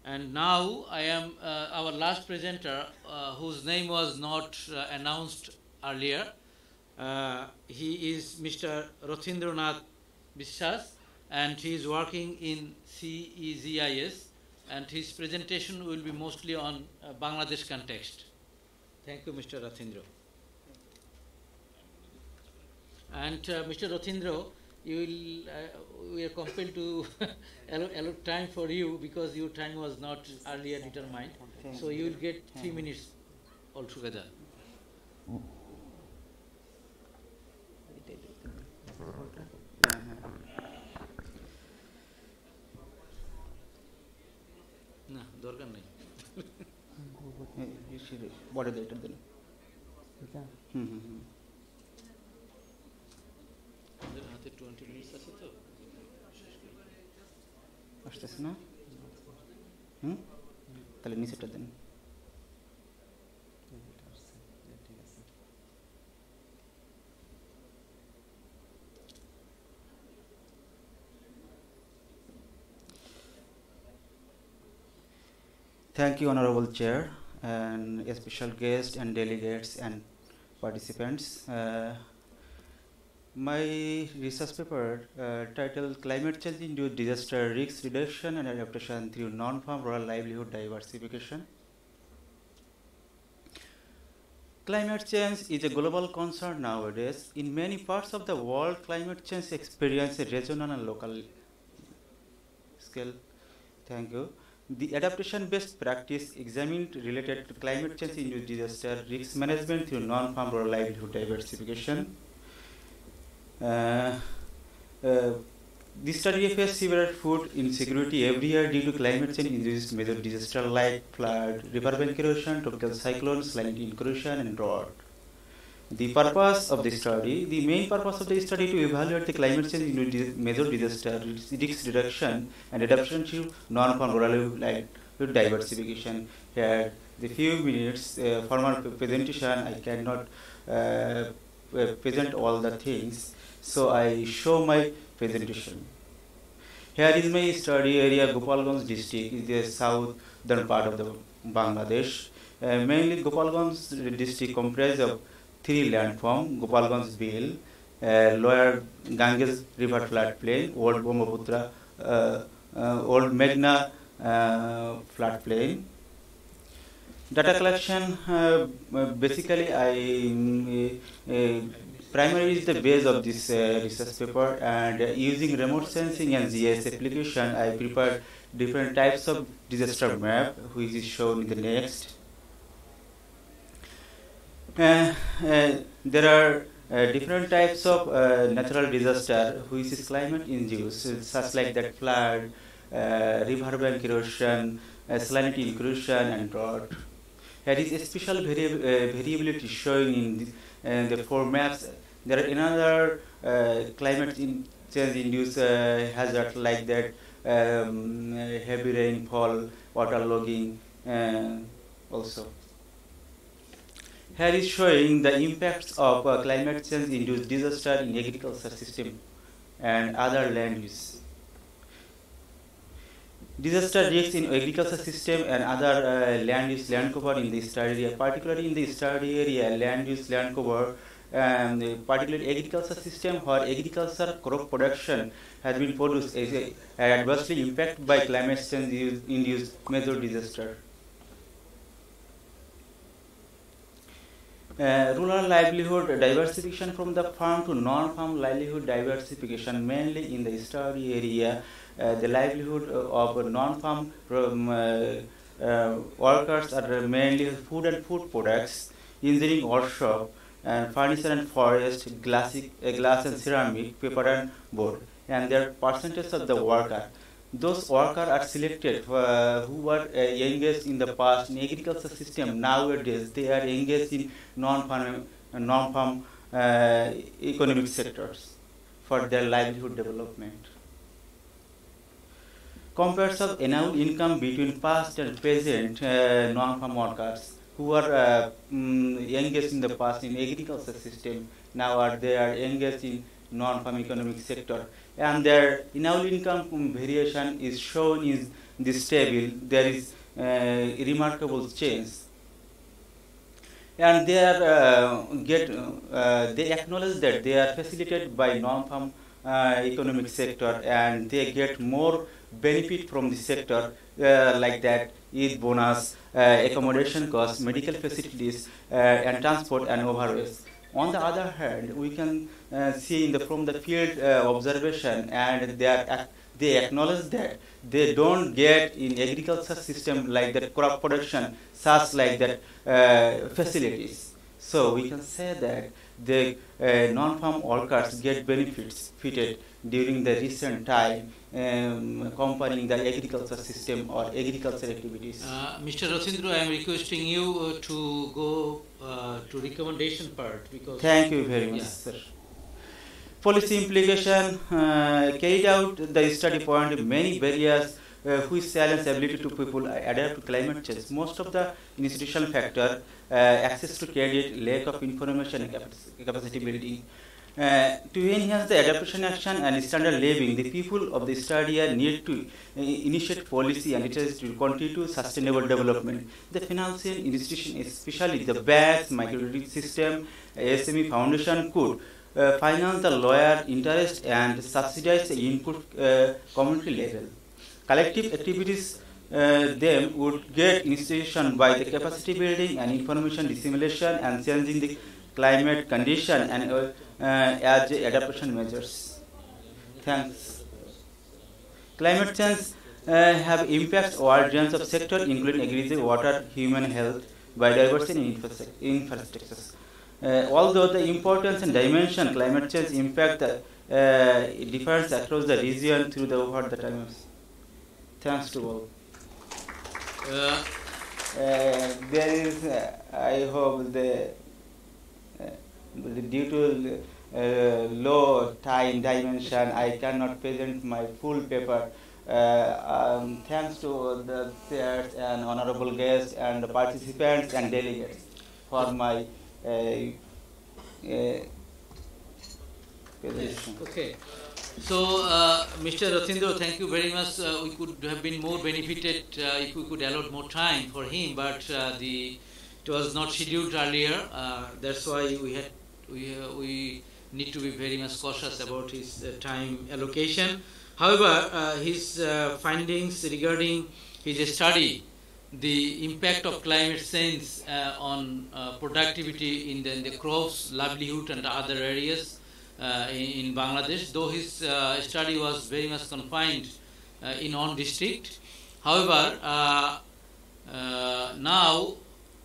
And now I am our last presenter, whose name was not announced earlier. He is Mr. Rathindranath Biswas, and he is working in CEZIS, and his presentation will be mostly on Bangladesh context. Thank you, Mr. Rathindra. And Mr. Rathindra, we are compelled to allot time for you because your time was not earlier determined. So you will get 3 minutes altogether. না দরকার নেই বড় এটা দিন হাতে 20 minute আছে তো আসতেছে না তাহলে নিচেটা দেন Thank you, Honorable Chair, and a special guest and delegates and participants. My research paper titled Climate Change Induced Disaster Risk Reduction and Adaptation Through Non-Farm Rural Livelihood Diversification. Climate change is a global concern nowadays. In many parts of the world, climate change experiences a regional and local scale. Thank you. The adaptation-based practice examined related to climate change-induced disaster risk management through non-farm rural livelihood diversification. This study faced severe food insecurity every year due to climate change-induced major disasters like flood, riverbank erosion, tropical cyclones, salinity incursion, and drought. The purpose of the study, the main purpose of the study to evaluate the climate change major disaster risk reduction and adaptation to non-farm rural livelihood diversification. Here, the few minutes formal presentation, I cannot present all the things, so I show my presentation. Here is my study area. Gopalganj district is the southern part of the Bangladesh. Mainly Gopalganj district comprises of three landforms: Gopalganj Bill, Lower Ganges River floodplain, Old Brahmaputra, Old Meghna floodplain. Data collection, basically primary is the base of this research paper, and using remote sensing and GIS application, I prepared different types of disaster map, which is shown in the next. There are different types of natural disaster which is climate induced, such like that flood, riverbank erosion, salinity incursion, and drought. There is a special variability showing in the four maps. There are another climate change induced hazard like that heavy rainfall, waterlogging, also. Here is showing the impacts of climate change induced disaster in agriculture system and other land use. Disaster risks in agriculture system and other land use land cover in the study area, particularly in the study area land use land cover, particularly agriculture system where agriculture crop production has been produced is adversely impacted by climate change induced major disaster. Rural livelihood diversification from the farm to non-farm livelihood diversification, mainly in the study area. The livelihood of non-farm workers are mainly food and food products, engineering workshop, and furniture and forest, glass and ceramic, paper and board, and their percentage of the worker. Those workers are selected who were engaged in the past in agriculture system. Nowadays, they are engaged in non-farm economic sectors for their livelihood development. Compares of annual income between past and present non-farm workers who are engaged in the past in agriculture system, now they are engaged in non-farm economic sector, and their annual income variation is shown in this table. There is a remarkable change, and they are they acknowledge that they are facilitated by non-farm economic sector, and they get more benefit from the sector like that Eid bonus, accommodation costs, medical facilities, and transport and overways. On the other hand, we can see from the field observation, and they acknowledge that they don't get in agriculture system like that crop production, such like that facilities. So we can say that the non-farm workers get benefits fitted during the recent time comparing the agriculture system or agriculture activities. Mr. Rosindro, I am requesting you to go to recommendation part, because thank you very much, sir. Policy implication carried out the study pointed many barriers which challenge ability to people adapt to climate change. Most of the institutional factor, access to credit, lack of information and capacity building, To enhance the adaptation action and standard living, the people of the area need to initiate policy and literacy to contribute to sustainable development. The financial institution, especially the banks, microcredit system, SME foundation, could finance the lower interest and subsidize the input community level. Collective activities them would get institution by the capacity building and information dissemination and changing the climate condition and as adaptation measures. Thanks. Climate change have impacts over range of sectors including agriculture, water, human health, biodiversity and infrastructures. Although the importance and dimension climate change impact differs across the region through the over the times. Thanks to all. There is, I hope, due to low time dimension, I cannot present my full paper. Thanks to the chairs and honorable guests and the participants and delegates for my presentation. Okay. So, Mr. Ratindra, thank you very much. We could have been more benefited if we could allot more time for him, but it was not scheduled earlier. That's why we need to be very much cautious about his time allocation. However, his findings regarding his study, the impact of climate change on productivity in the crops, livelihood, and other areas. In Bangladesh, though his study was very much confined in one district. However, now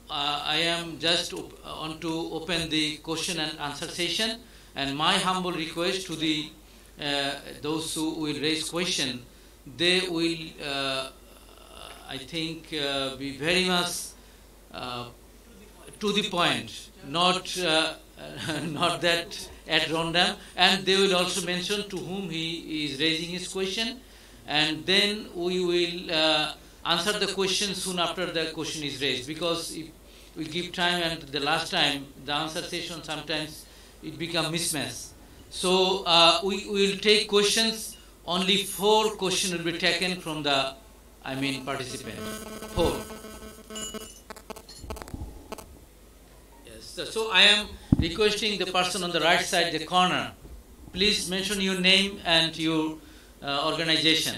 I am just on to open the question and answer session, and my humble request to the those who will raise question, they will I think be very much to the point, not not that at random, and they will also mention to whom he is raising his question, and then we will answer the question soon after the question is raised, because if we give time and the last time the answer session sometimes it becomes mismatch. So we will take questions, only 4 questions will be taken from the participant. 4. Yes, so I am requesting the person on the right side, the corner, please mention your name and your organization.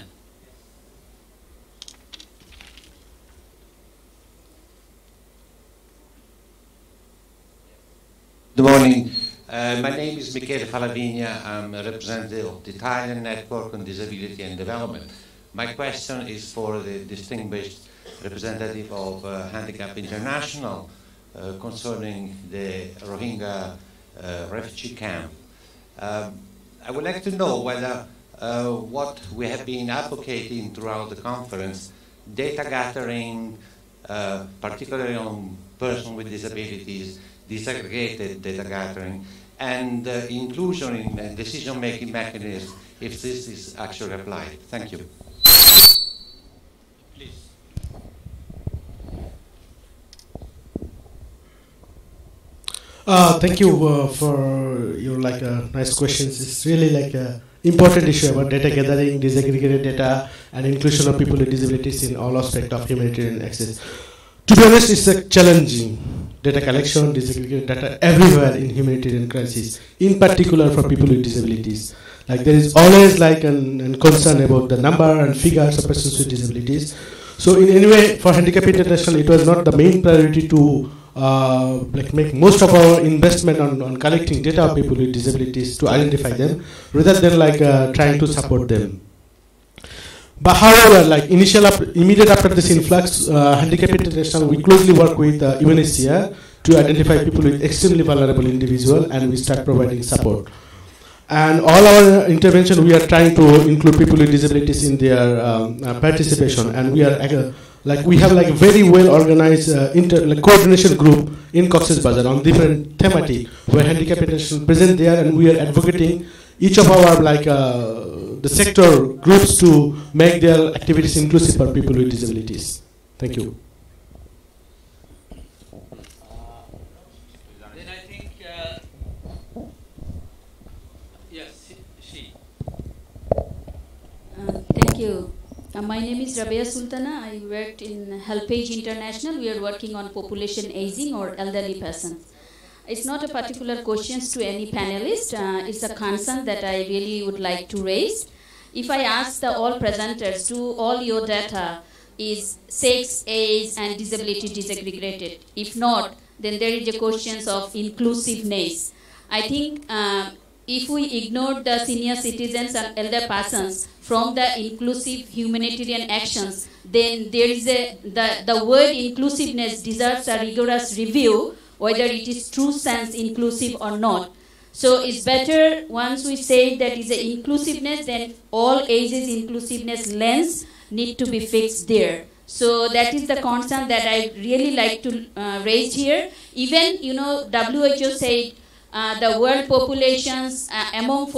Good morning. My name is Michele Falavigna. I'm a representative of the Italian Network on Disability and Development. My question is for the distinguished representative of Handicap International concerning the Rohingya refugee camp. I would like to know whether what we have been advocating throughout the conference, data gathering, particularly on persons with disabilities, disaggregated data gathering, and inclusion in decision-making mechanisms, if this is actually applied. Thank you. Thank you for your nice questions. It's really important issue about data gathering, disaggregated data, and inclusion of people with disabilities in all aspects of humanitarian access. To be honest, it's a challenging data collection, disaggregated data everywhere in humanitarian crisis, in particular for people with disabilities. There is always a concern about the number and figures of persons with disabilities. So in any way, for Handicap International, it was not the main priority to make most of our investment on collecting data of people with disabilities to identify them, rather than trying to support them. But however, immediate after this influx, Handicap International, we closely work with UNHCR to identify people with extremely vulnerable individuals, and we start providing support. And all our intervention, we are trying to include people with disabilities in their participation, and we are we have a very well organized coordination group in Cox's Bazar on different thematic where Handicap International present there, and we are advocating each of our the sector groups to make their activities inclusive for people with disabilities. Thank you. Then I think you. My name is Rabia Sultana. I worked in HelpAge International. We are working on population aging or elderly persons. It's not a particular question to any panelist. It's a concern that I really would like to raise. If I ask all presenters, do all your data is sex, age, and disability disaggregated? If not, then there is a question of inclusiveness. I think if we ignore the senior citizens and elder persons from the inclusive humanitarian actions, then there is the word inclusiveness deserves a rigorous review, whether it is true sense inclusive or not. So it's better once we say that is a inclusiveness, then all ages inclusiveness lens need to be fixed there. So that is the concern that I really like to raise here. Even, WHO said the world populations among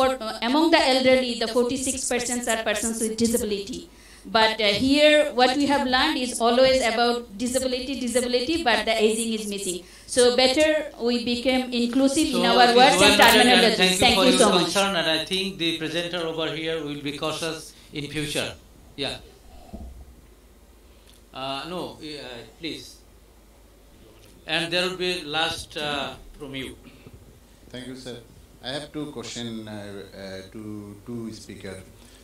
the elderly, the 46% are persons with disability. But here, what we have learned is always about disability, but the aging is missing. So better we become inclusive in our words and terminology. Thank you so much. Concern, and I think the presenter over here will be cautious in future. Yeah. No, please. And there will be last from you. Thank you, sir. I have two questions to two speakers.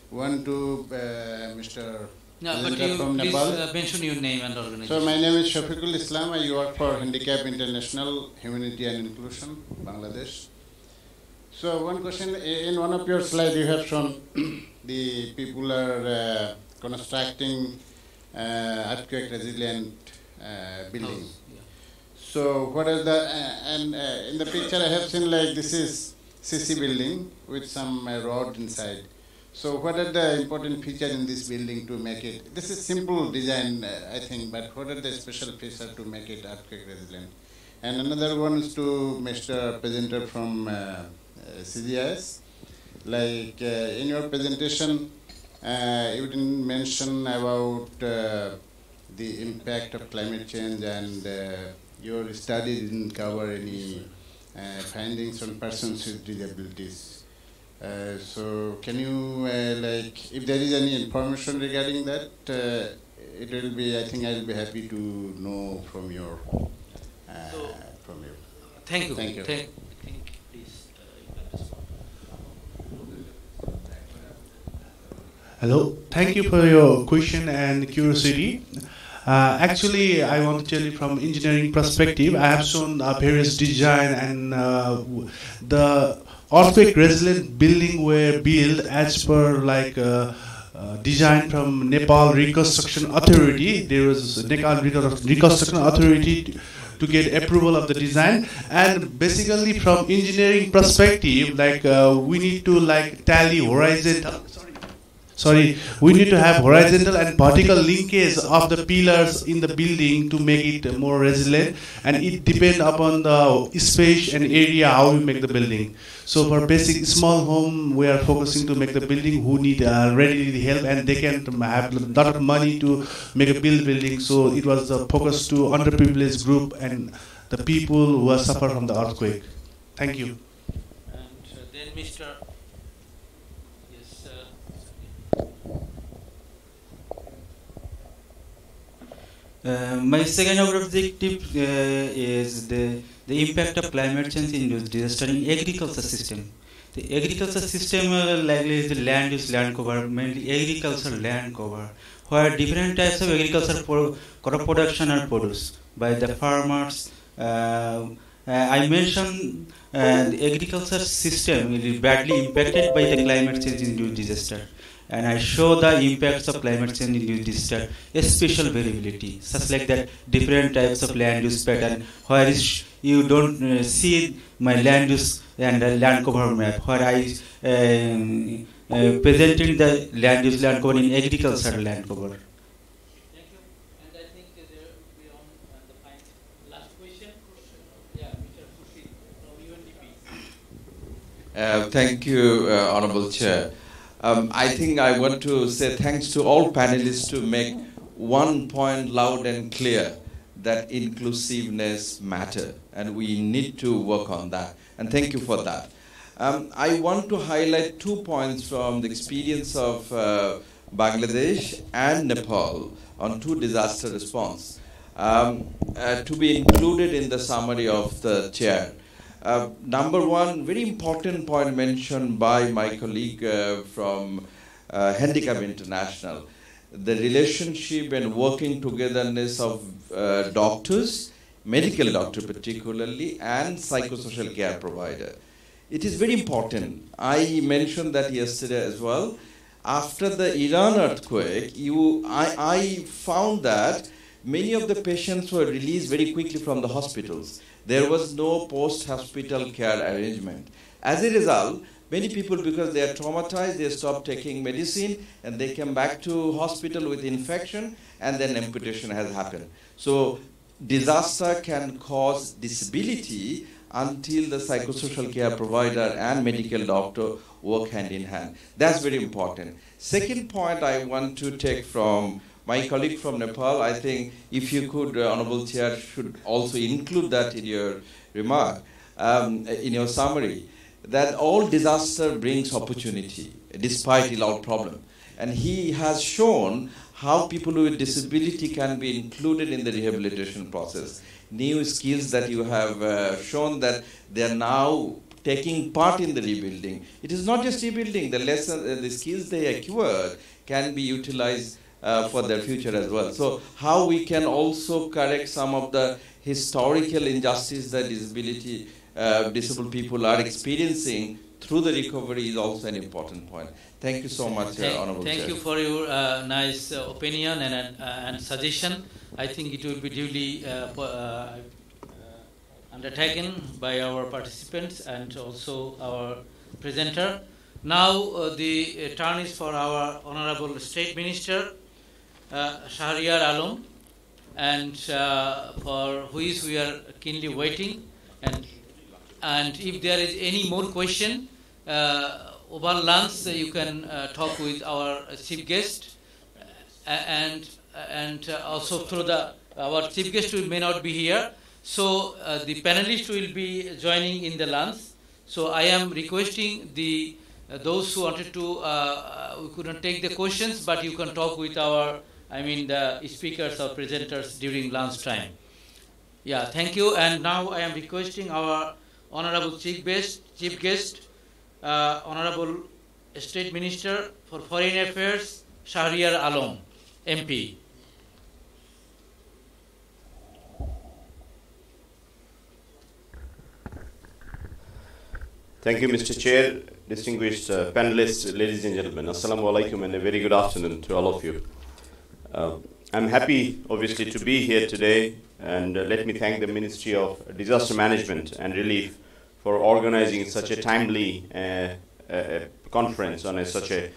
One to Mr. No, but you from please Nepal. mention your name and organization. So my name is Shafiqul Islam. I work for Handicap International, Humanity and Inclusion, Bangladesh. So one question, in one of your slides you have shown the people are constructing earthquake resilient building. So what is the, and in the picture I have seen like this is CC building with some rod inside. So what are the important features in this building to make it, this is simple design I think, but what are the special features to make it earthquake resilient? And another one is to Mr. Presenter from CGIS. Like in your presentation, you didn't mention about the impact of climate change, and your study didn't cover any findings on persons with disabilities. So can you, like, if there is any information regarding that, it will be, I think I will be happy to know from your, from you. Thank you. Thank you. Please, you can respond. Hello, thank you for your question and curiosity. Actually, I want to tell you from engineering perspective, I have shown various design, and the earthquake resilient building were built as per like design from Nepal Reconstruction Authority. There was Nepal Reconstruction Authority to get approval of the design, and basically from engineering perspective, like we need to like tally horizontal. We need to have horizontal and vertical linkage of the pillars in the building to make it more resilient, and it depends upon the space and area how we make the building. So for basic small home, we are focusing to make the building who need readily help, and they can have a lot of money to make a building. So it was a focus to underprivileged group and the people who suffer from the earthquake. Thank you. And then Mr. My second objective is the impact of climate change induced disaster in agriculture system. The agriculture system likely is the land use land cover, mainly agricultural land cover, where different types of agriculture crop production are produced by the farmers. I mentioned the agriculture system will be badly impacted by the climate change induced disaster. And I show the impacts of climate change induced disaster, a spatial variability, such like that different types of land use pattern, where you don't see my land use and land cover map, where I presented the land use land cover in agricultural land cover. Thank you. And I think there will be on the last question. Yeah, Mr. Khurshid from UNDP. Thank you, Honorable Chair. I think I want to say thanks to all panelists to make one point loud and clear, that inclusiveness matter, and we need to work on that. And thank you for that. I want to highlight 2 points from the experience of Bangladesh and Nepal on 2 disaster response to be included in the summary of the chair. Number one, very important point mentioned by my colleague from Handicap International, the relationship and working togetherness of doctors, medical doctor particularly, and psychosocial care provider. It is very important. I mentioned that yesterday as well. After the Iran earthquake, I found that many of the patients were released very quickly from the hospitals. There was no post-hospital care arrangement. As a result, many people, because they are traumatized, they stop taking medicine and they come back to hospital with infection, and then amputation has happened. So disaster can cause disability until the psychosocial care provider and medical doctor work hand in hand. That's very important. Second point I want to take from my colleague from Nepal, I think if you could, Honorable Chair, should also include that in your remark, in your summary, that all disaster brings opportunity despite a lot of problem. And he has shown how people with disability can be included in the rehabilitation process. New skills that you have shown that they are now taking part in the rebuilding. It is not just rebuilding, the skills they acquired can be utilized for their future as well. So how we can also correct some of the historical injustice that disabled people are experiencing through the recovery is also an important point. Thank you so much, Honorable Chair. Thank you for your nice opinion and suggestion. I think it will be duly undertaken by our participants and also our presenter. Now the turn is for our Honorable State Minister, Shahriar Alam, and for which we are keenly waiting. And if there is any more question, over lunch you can talk with our chief guest, and also through our chief guest may not be here, so the panelists will be joining in the lunch. So I am requesting those who wanted to, we couldn't take the questions, but you can talk with the speakers or presenters during lunch time. Yeah, thank you. And now I am requesting our Honorable Chief Guest, Honorable State Minister for Foreign Affairs, Shahriar Alam, MP. Thank you, Mr. Chair, distinguished panelists, ladies and gentlemen. Assalamu alaikum and a very good afternoon to all of you. I'm happy, obviously, to be here today, and let me thank the Ministry of Disaster Management and Relief for organizing such a timely conference on such a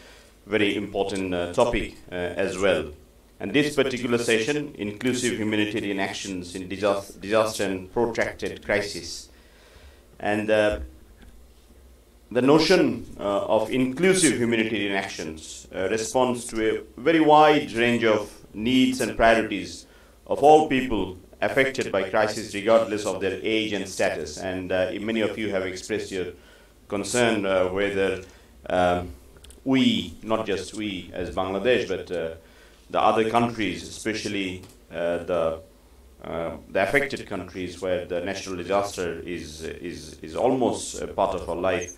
very important topic as well. And this particular session, Inclusive Humanitarian Actions in Disaster and Protracted Crisis. And the notion of inclusive humanitarian actions responds to a very wide range of needs and priorities of all people affected by crisis, regardless of their age and status. And many of you have expressed your concern whether we, not just we as Bangladesh, but the other countries, especially the affected countries where the natural disaster is almost a part of our life.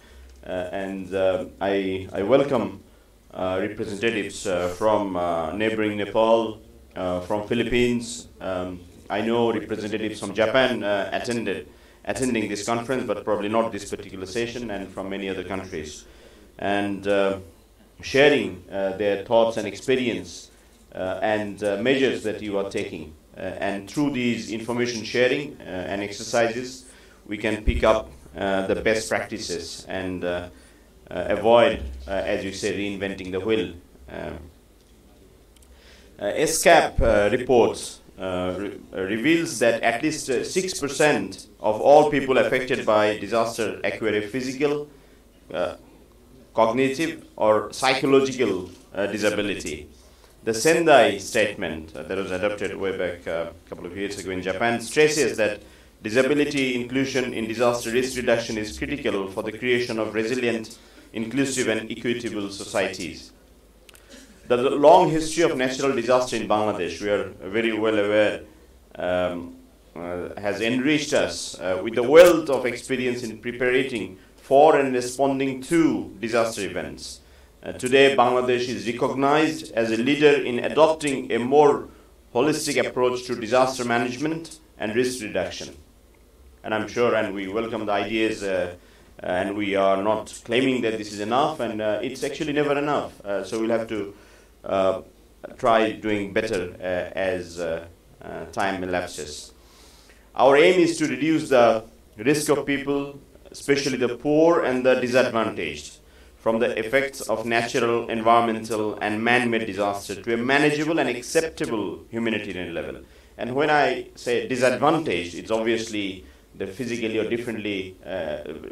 I welcome representatives from neighboring Nepal, from Philippines. I know representatives from Japan attending this conference, but probably not this particular session, and from many other countries, and sharing their thoughts and experience and measures that you are taking. And through these information sharing and exercises, we can pick up the best practices and avoid, as you say, reinventing the wheel. ESCAP reports reveals that at least 6% of all people affected by disaster acquire a physical, cognitive, or psychological disability. The Sendai statement that was adopted way back a couple of years ago in Japan stresses that disability inclusion in disaster risk reduction is critical for the creation of resilient, inclusive, and equitable societies. the long history of natural disaster in Bangladesh, we are very well aware, has enriched us with the wealth of experience in preparing for and responding to disaster events. Today, Bangladesh is recognized as a leader in adopting a more holistic approach to disaster management and risk reduction. And I'm sure, and we welcome the ideas, and we are not claiming that this is enough, and it's actually never enough. So we'll have to try doing better as time elapses. Our aim is to reduce the risk of people, especially the poor and the disadvantaged, from the effects of natural, environmental, and man-made disaster to a manageable and acceptable humanitarian level. And when I say disadvantaged, it's obviously the physically or differently,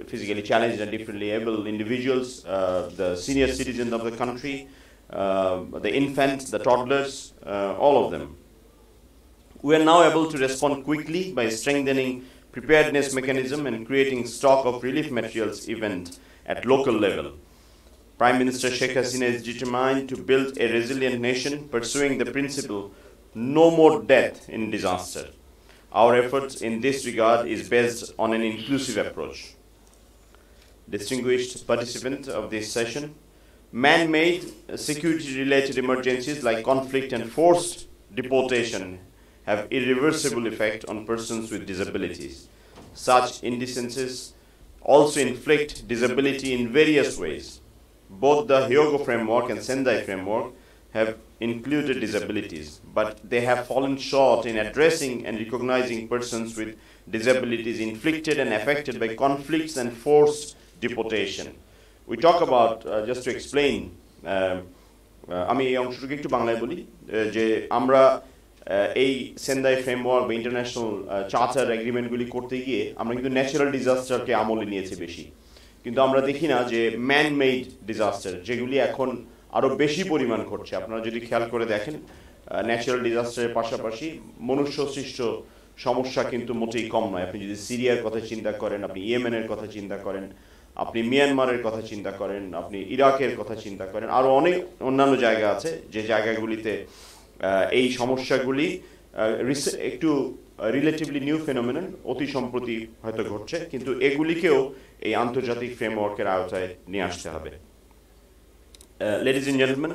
physically challenged and differently able individuals, the senior citizens of the country, the infants, the toddlers, all of them. We are now able to respond quickly by strengthening preparedness mechanism and creating stock of relief materials event at local level. Prime Minister Sheikh Hasina is determined to build a resilient nation pursuing the principle no more death in disaster. Our efforts in this regard is based on an inclusive approach. Distinguished participants of this session, man-made security-related emergencies like conflict and forced deportation have irreversible effect on persons with disabilities. Such indecencies also inflict disability in various ways. Both the Hyogo framework and Sendai framework have included disabilities, but they have fallen short in addressing and recognizing persons with disabilities inflicted and affected by conflicts and forced deportation. We talk about, just to explain, আমি এই অংশটুকু একটু বাংলায় বলি যে আমরা এই Sendai framework বা ইন্টারন্যাশনাল চার্টার এগ্রিমেন্টগুলি করতে গিয়ে আমরা কিন্তু ন্যাচারাল ডিজাস্টারকে আমলে নিয়েছি বেশি, কিন্তু আমরা দেখি না যে ম্যান মেড ডিজাস্টার যেগুলি এখন আরও বেশি পরিমাণ ঘটছে। আপনারা যদি খেয়াল করে দেখেন, ন্যাচারাল ডিজাস্টারের পাশাপাশি মনুষ্য সৃষ্ট সমস্যা কিন্তু মোটেই কম নয়। আপনি যদি সিরিয়ার কথা চিন্তা করেন, আপনি ইয়েমেনের কথা চিন্তা করেন, আপনি মিয়ানমারের কথা চিন্তা করেন, আপনি ইরাকের কথা চিন্তা করেন, আরও অনেক অন্যান্য জায়গা আছে যে জায়গাগুলিতে এই সমস্যাগুলি একটু রিলেটিভলি নিউ ফেনোমেনন, অতি সম্প্রতি হয়তো ঘটছে, কিন্তু এগুলিকেও এই আন্তর্জাতিক ফ্রেমওয়ার্কের আওতায় নিয়ে আসতে হবে। Ladies and gentlemen,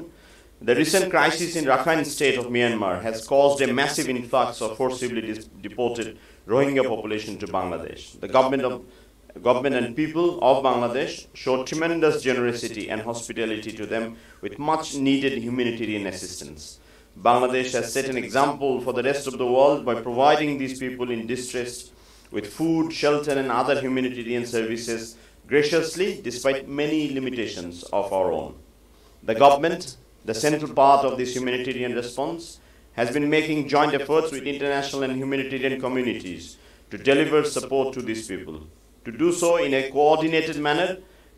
the recent crisis in Rakhine state of Myanmar has caused a massive influx of forcibly deported Rohingya population to Bangladesh. The government and people of Bangladesh showed tremendous generosity and hospitality to them with much needed humanitarian assistance. Bangladesh has set an example for the rest of the world by providing these people in distress with food, shelter, and other humanitarian services graciously, despite many limitations of our own. The government, the central part of this humanitarian response, has been making joint efforts with international and humanitarian communities to deliver support to these people. To do so in a coordinated manner,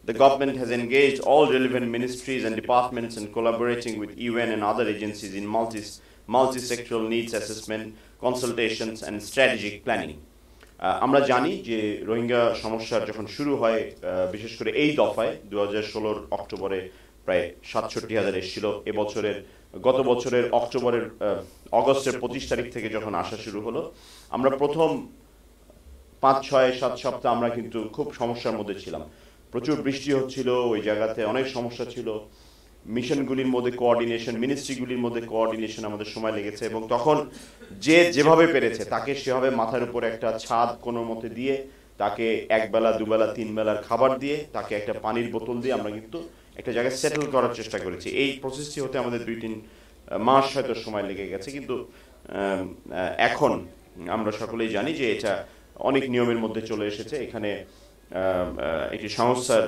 the government has engaged all relevant ministries and departments in collaborating with UN and other agencies in multi-sectoral needs assessment, consultations, and strategic planning. আমরা জানি যে রোহিঙ্গা সমস্যার যখন শুরু হয়, বিশেষ করে এই দফায় 2016 অক্টোবরে প্রায় 67,000 এসেছিল। গত বছরের অগস্টের 25 তারিখ থেকে যখন আসা শুরু হলো, আমরা প্রথম 5, 6, 7 সপ্তাহ আমরা কিন্তু খুব সমস্যার মধ্যে ছিলাম। প্রচুর বৃষ্টি হচ্ছিল, ওই জায়গাতে অনেক সমস্যা ছিল, মিশনগুলির মধ্যে কোঅর্ডিনেশন, মিনিস্ট্রিগুলির মধ্যে কোঅর্ডিনেশন আমাদের সময় লেগেছে, এবং তখন যেভাবে পেরেছে তাকে সেভাবে মাথার উপর একটা ছাদ কোনো মতে দিয়ে, তাকে একবেলা, দুবেলা, 3 বেলার খাবার দিয়ে, তাকে একটা পানির বোতল দিয়ে আমরা কিন্তু একটা জায়গায় সেটেল করার চেষ্টা করেছি। এই প্রসেসটি হতে আমাদের 2-3 মাস হয়তো সময় লেগে গেছে, কিন্তু এখন আমরা সকলেই জানি যে এটা অনেক নিয়মের মধ্যে চলে এসেছে। এখানে একটি সংস্থার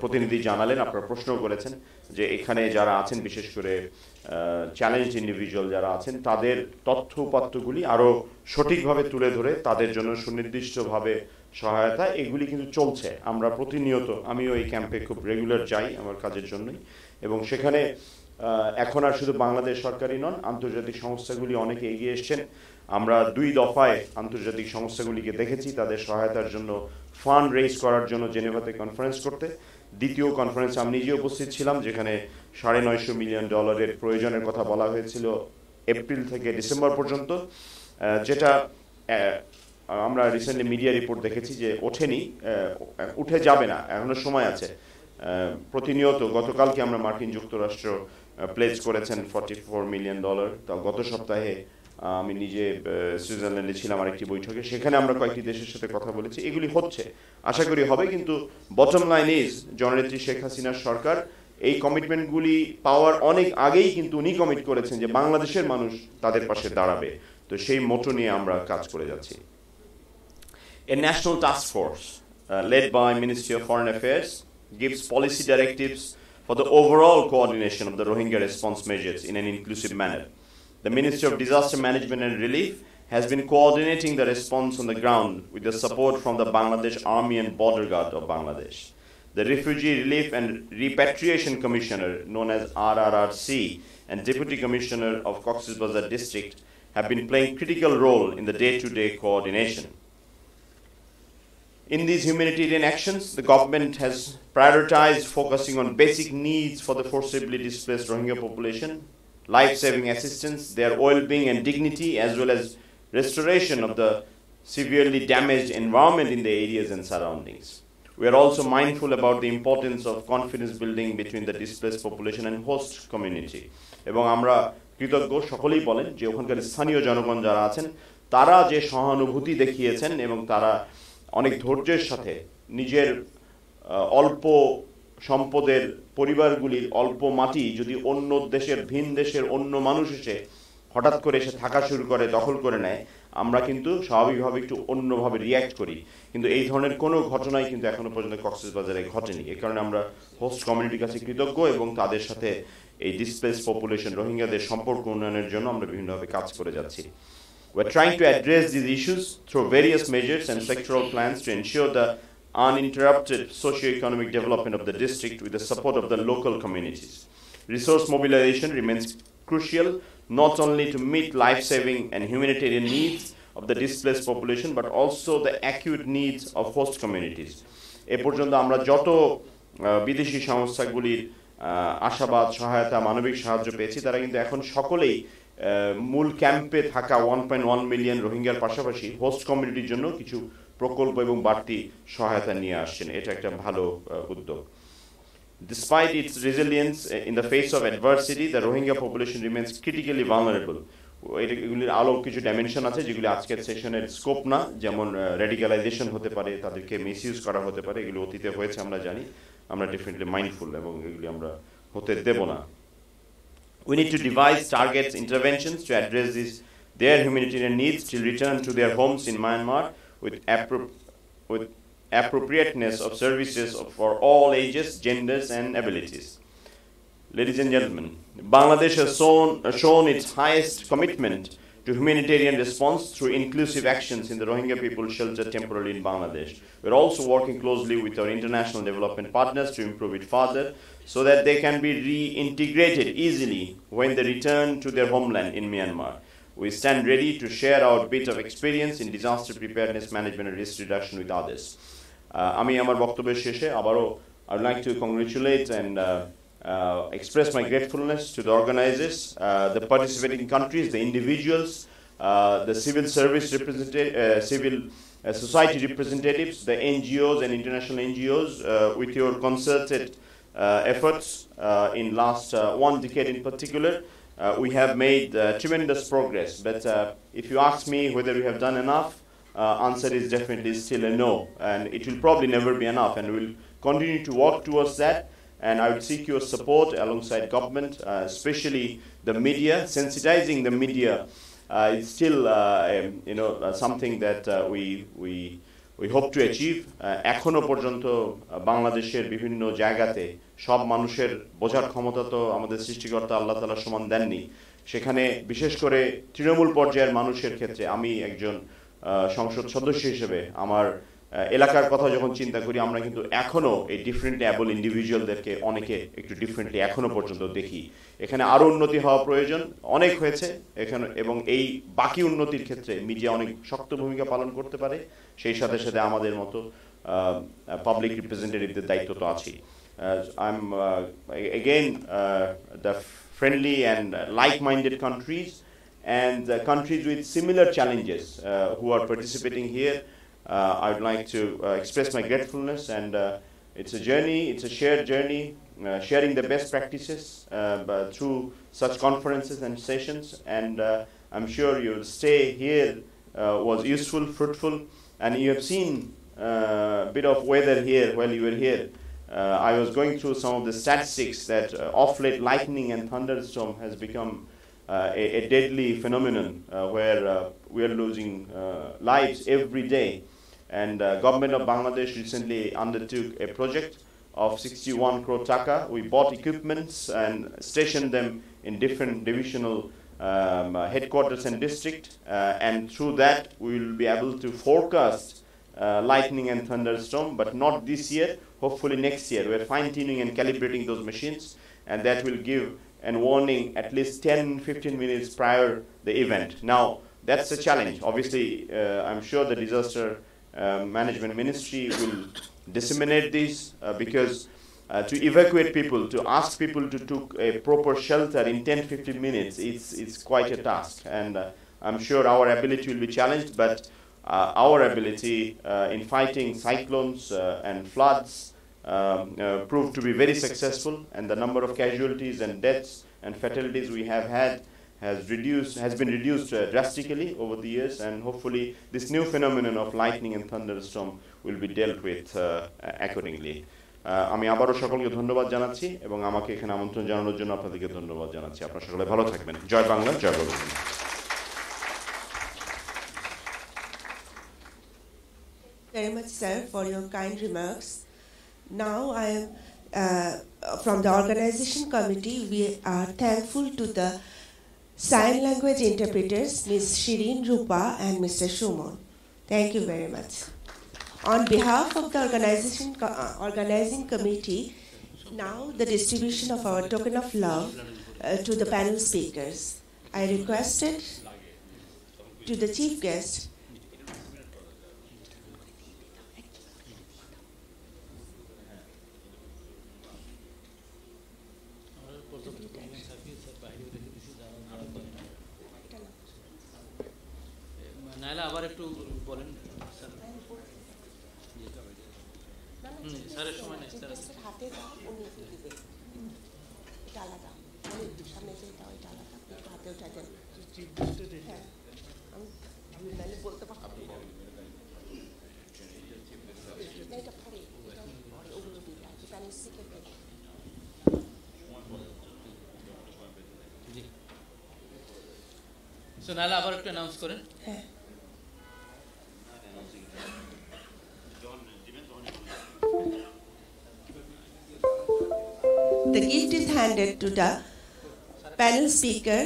প্রতিনিধি জানালেন, আপনারা প্রশ্ন করেছেন যে এখানে যারা আছেন, বিশেষ করে চ্যালেঞ্জড ইন্ডিভিজুয়াল যারা আছেন, তাদের তথ্য উপাত্তগুলি আরও সঠিকভাবে তুলে ধরে তাদের জন্য সুনির্দিষ্টভাবে সহায়তা, এগুলি কিন্তু চলছে। আমরা প্রতিনিয়ত, আমিও এই ক্যাম্পে খুব রেগুলার যাই আমার কাজের জন্যই, এবং সেখানে এখন আর শুধু বাংলাদেশ সরকারই নন, আন্তর্জাতিক সংস্থাগুলি অনেকে এগিয়ে এসছেন। আমরা 2 দফায় আন্তর্জাতিক সংস্থাগুলিকে দেখেছি তাদের সহায়তার জন্য ফান্ড রেইজ করার জন্য জেনেভাতে কনফারেন্স করতে। দ্বিতীয় কনফারেন্সে আমি নিজে উপস্থিত ছিলাম, যেখানে $950 মিলিয়ন প্রয়োজনের কথা বলা হয়েছিল এপ্রিল থেকে ডিসেম্বর পর্যন্ত, যেটা আমরা রিসেন্টলি মিডিয়া রিপোর্ট দেখেছি যে ওঠেনি, উঠে যাবে না, এখনো সময় আছে। প্রতিনিয়ত গতকালকে আমরা মার্কিন যুক্তরাষ্ট্র প্লেজ করেছেন $44 মিলিয়ন। তা গত সপ্তাহে আমি নিজে সুইজারল্যান্ডে ছিলাম আরেকটি বৈঠকে, সেখানে আমরা কয়েকটি দেশের সাথে কথা বলেছি। এগুলি হচ্ছে, আশা করি হবে, কিন্তু বটম লাইন ইজ জননেত্রী শেখ হাসিনার সরকার এই কমিটমেন্টগুলি পাওয়ার অনেক আগেই কিন্তু উনি কমিট করেছেন যে বাংলাদেশের মানুষ তাদের পাশে দাঁড়াবে। তো সেই মোটো নিয়ে আমরা কাজ করে যাচ্ছি। A national task force led by Ministry of Foreign Affairs gives policy directives for the overall coordination of the Rohingya response measures in an inclusive manner. The Ministry of Disaster Management and Relief has been coordinating the response on the ground with the support from the Bangladesh Army and Border Guard of Bangladesh. The Refugee Relief and Repatriation Commissioner, known as RRRC, and Deputy Commissioner of Cox's Bazar District have been playing critical role in the day-to-day coordination. In these humanitarian actions, the government has prioritized focusing on basic needs for the forcibly displaced Rohingya population, life-saving assistance, their well-being and dignity, as well as restoration of the severely damaged environment in the areas and surroundings. We are also mindful about the importance of confidence building between the displaced population and host community. এবং আমরা কৃতজ্ঞ, সকলেই বলেন যে ওখানকার স্থানীয় জনগণ যারা আছেন তারা যে সহানুভূতি দেখিয়েছেন এবং তারা অনেক ধৈর্যের সাথে নিজের অল্প সম্পদের পরিবারগুলির অল্প মাটি যদি অন্য দেশের ভিন দেশের অন্য মানুষ এসে হঠাৎ করে এসে থাকা শুরু করে, দখল করে নেয়, আমরা কিন্তু স্বাভাবিকভাবে একটু অন্যভাবে রিয়্যাক্ট করি। কিন্তু এই ধরনের কোনো ঘটনাই কিন্তু এখনো পর্যন্ত কক্সেস বাজারে ঘটেনি। এই কারণে আমরা হোস্ট কমিউনিটির কাছে কৃতজ্ঞ এবং তাদের সাথে এই ডিসপ্লেস পপুলেশন রোহিঙ্গাদের সম্পর্ক উন্নয়নের জন্য আমরা বিভিন্নভাবে কাজ করে যাচ্ছি। We're trying to address these issues through various measures and sectoral plans to ensure the uninterrupted socio-economic development of the district with the support of the local communities. Resource mobilization remains crucial not only to meet life-saving and humanitarian needs of the displaced population but also the acute needs of host communities. এ পর্যন্ত আমরা যত বিদেশি সংস্থাগুলির আশাবাদ, সহায়তা, মানবিক সাহায্য পেয়েছি, তারা কিন্তু এখন সকলেই মূল ক্যাম্পে থাকা 1.1 মিলিয়ন রোহিঙ্গার পাশাপাশি হোস্ট কমিউনিটির জন্য কিছু প্রকল্প এবং বাড়তি সহায়তা নিয়ে আসছেন। এটা একটা ভালো উদ্যোগ। Despite its resilience in the face of adversity, the Rohingya population remains critically vulnerable. এগুলির আলো কিছু ডাইমেনশন আছে যেগুলি আজকের সেশনের স্কোপ না, যেমন রেডিক্যালাইজেশন হতে পারে, তাদেরকে মিসইউজ করা হতে পারে, এগুলি অতীতে হয়েছে আমরা জানি, আমরা ডেফিনেটলি মাইন্ডফুল এবং এগুলি আমরা হতে দেব না। We need to devise targets, interventions to address their humanitarian needs till return to their homes in Myanmar with appropriateness of services for all ages, genders and abilities. Ladies and gentlemen, Bangladesh has shown its highest commitment to humanitarian response through inclusive actions in the Rohingya people sheltered temporarily in Bangladesh. We're also working closely with our international development partners to improve it further so that they can be reintegrated easily when they return to their homeland in Myanmar. We stand ready to share our bit of experience in disaster preparedness management and risk reduction with others. আমি আমার বক্তব্যের শেষে আবারও I would like to congratulate and express my gratefulness to the organizers, the participating countries, the individuals, the civil service civil society representatives, the NGOs and international NGOs, with your concerted efforts in last 1 decade in particular. We have made tremendous progress, but if you ask me whether we have done enough, answer is definitely still a no, and it will probably never be enough, and we'll continue to work towards that. And I would seek your support alongside government, especially the media. Sensitizing the media is still, something that we hope to achieve. এখনো পর্যন্ত বাংলাদেশের বিভিন্ন জায়গাতে সব মানুষের বোঝার ক্ষমতা তো আমাদের সৃষ্টিকর্তা আল্লাহ তাআলা সমান দেননি। সেখানে বিশেষ করে তৃণমূল পর্যায়ের মানুষের ক্ষেত্রে আমি একজন সংসদ সদস্য হিসেবে আমার এলাকার কথা যখন চিন্তা করি, আমরা কিন্তু এখনো এই ডিফারেন্টলি অ্যাবল ইন্ডিভিজুয়ালদেরকে অনেকে একটু ডিফারেন্টলি এখনো পর্যন্ত দেখি। এখানে আরও উন্নতি হওয়া প্রয়োজন, অনেক হয়েছে এখানে, এবং এই বাকি উন্নতির ক্ষেত্রে মিডিয়া অনেক শক্ত ভূমিকা পালন করতে পারে। সেই সাথে সাথে আমাদের মতো পাবলিক রিপ্রেজেন্টেটিভদের দায়িত্ব তো আছেই। I'm again the friendly and like-minded countries and countries with similar challenges who are participating here. I would like to express my gratefulness, and it's a journey, it's a shared journey, sharing the best practices through such conferences and sessions, and I'm sure your stay here was useful, fruitful, and you have seen a bit of weather here while you were here. I was going through some of the statistics that off late lightning and thunderstorm has become a deadly phenomenon where we are losing lives every day. And government of Bangladesh recently undertook a project of 61 crore taka. We bought equipments and stationed them in different divisional headquarters and district, and through that we will be able to forecast lightning and thunderstorm, but not this year, hopefully next year. We are fine-tuning and calibrating those machines, and that will give a warning at least 10-15 minutes prior the event. Now, that's a challenge. Obviously, I'm sure the disaster management ministry will disseminate this because to evacuate people, to ask people to take a proper shelter in 10-15 minutes, it's quite a task. And I'm sure our ability will be challenged, but our ability in fighting cyclones and floods proved to be very successful, and the number of casualties and deaths and fatalities we have had has been reduced drastically over the years, and hopefully this new phenomenon of lightning and thunderstorm will be dealt with accordingly. আমি আবারও সকলকে ধন্যবাদ জানাচ্ছি এবং আমাকে এখানে আমন্ত্রণ জানানোর জন্য আপনাদেরকে ধন্যবাদ জানাচ্ছি। আপনারা সকলে ভালো থাকবেন। জয় বাংলা, জয় Bangabandhu. Very much, sir, for your kind remarks. Now I am from the organization committee. We are thankful to the sign language interpreters, Ms. Shirin Rupa and Mr. Shumon. Thank you very much. On behalf of the organizing committee, now the distribution of our token of love to the panel speakers. I requested to the chief guest Naila আবার একটু বলেন sir. স্যারের সময় নেই, sir হাতে দাও, উনি দিবে। এটা আলাদা, সামনে যেটা ওইটা আলাদা, হাতে উঠাই দেন। হ্যাঁ, আমি নাইলে বলতে পারবো না, এটা পরে, ওগুলো দিবে, এটা আমি শিখে দেব। জি, সো নাইলা আবার একটু অ্যানাউন্স করেন। হ্যাঁ, the gift is handed to the panel speaker,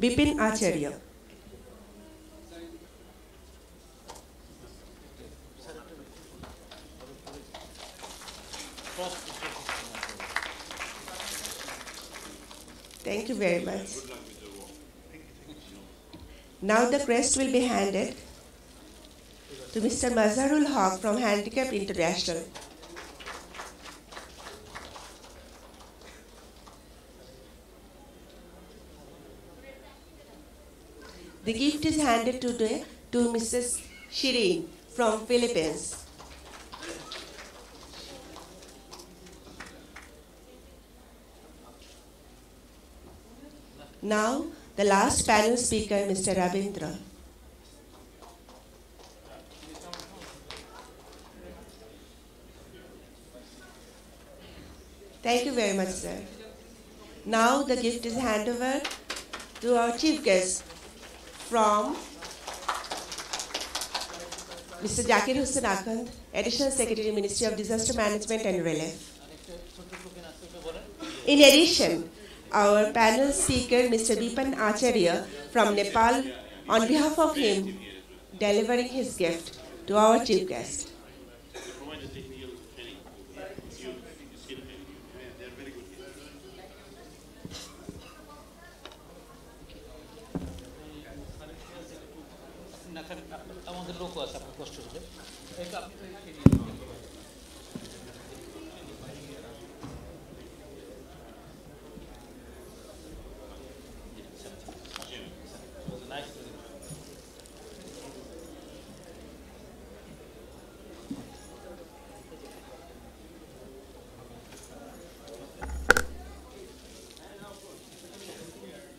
Bipin Acharya. Thank you very much. Now the crest will be handed to Mr. Mazharul Haq from Handicap International. The gift is handed today to Mrs. Shirin from Philippines. Now, the last panel speaker, Mr. Ravindra. Thank you very much, sir. Now, the gift is handed over to our chief guest from Mr. Zakir Hussain Akhand, Additional Secretary, Ministry of Disaster Management and Relief. In addition, our panel speaker, Mr. Bipin Acharya from Nepal, on behalf of him, delivering his gift to our chief guest. আমাদের লোকও আছে, আপনার কষ্ট হচ্ছে।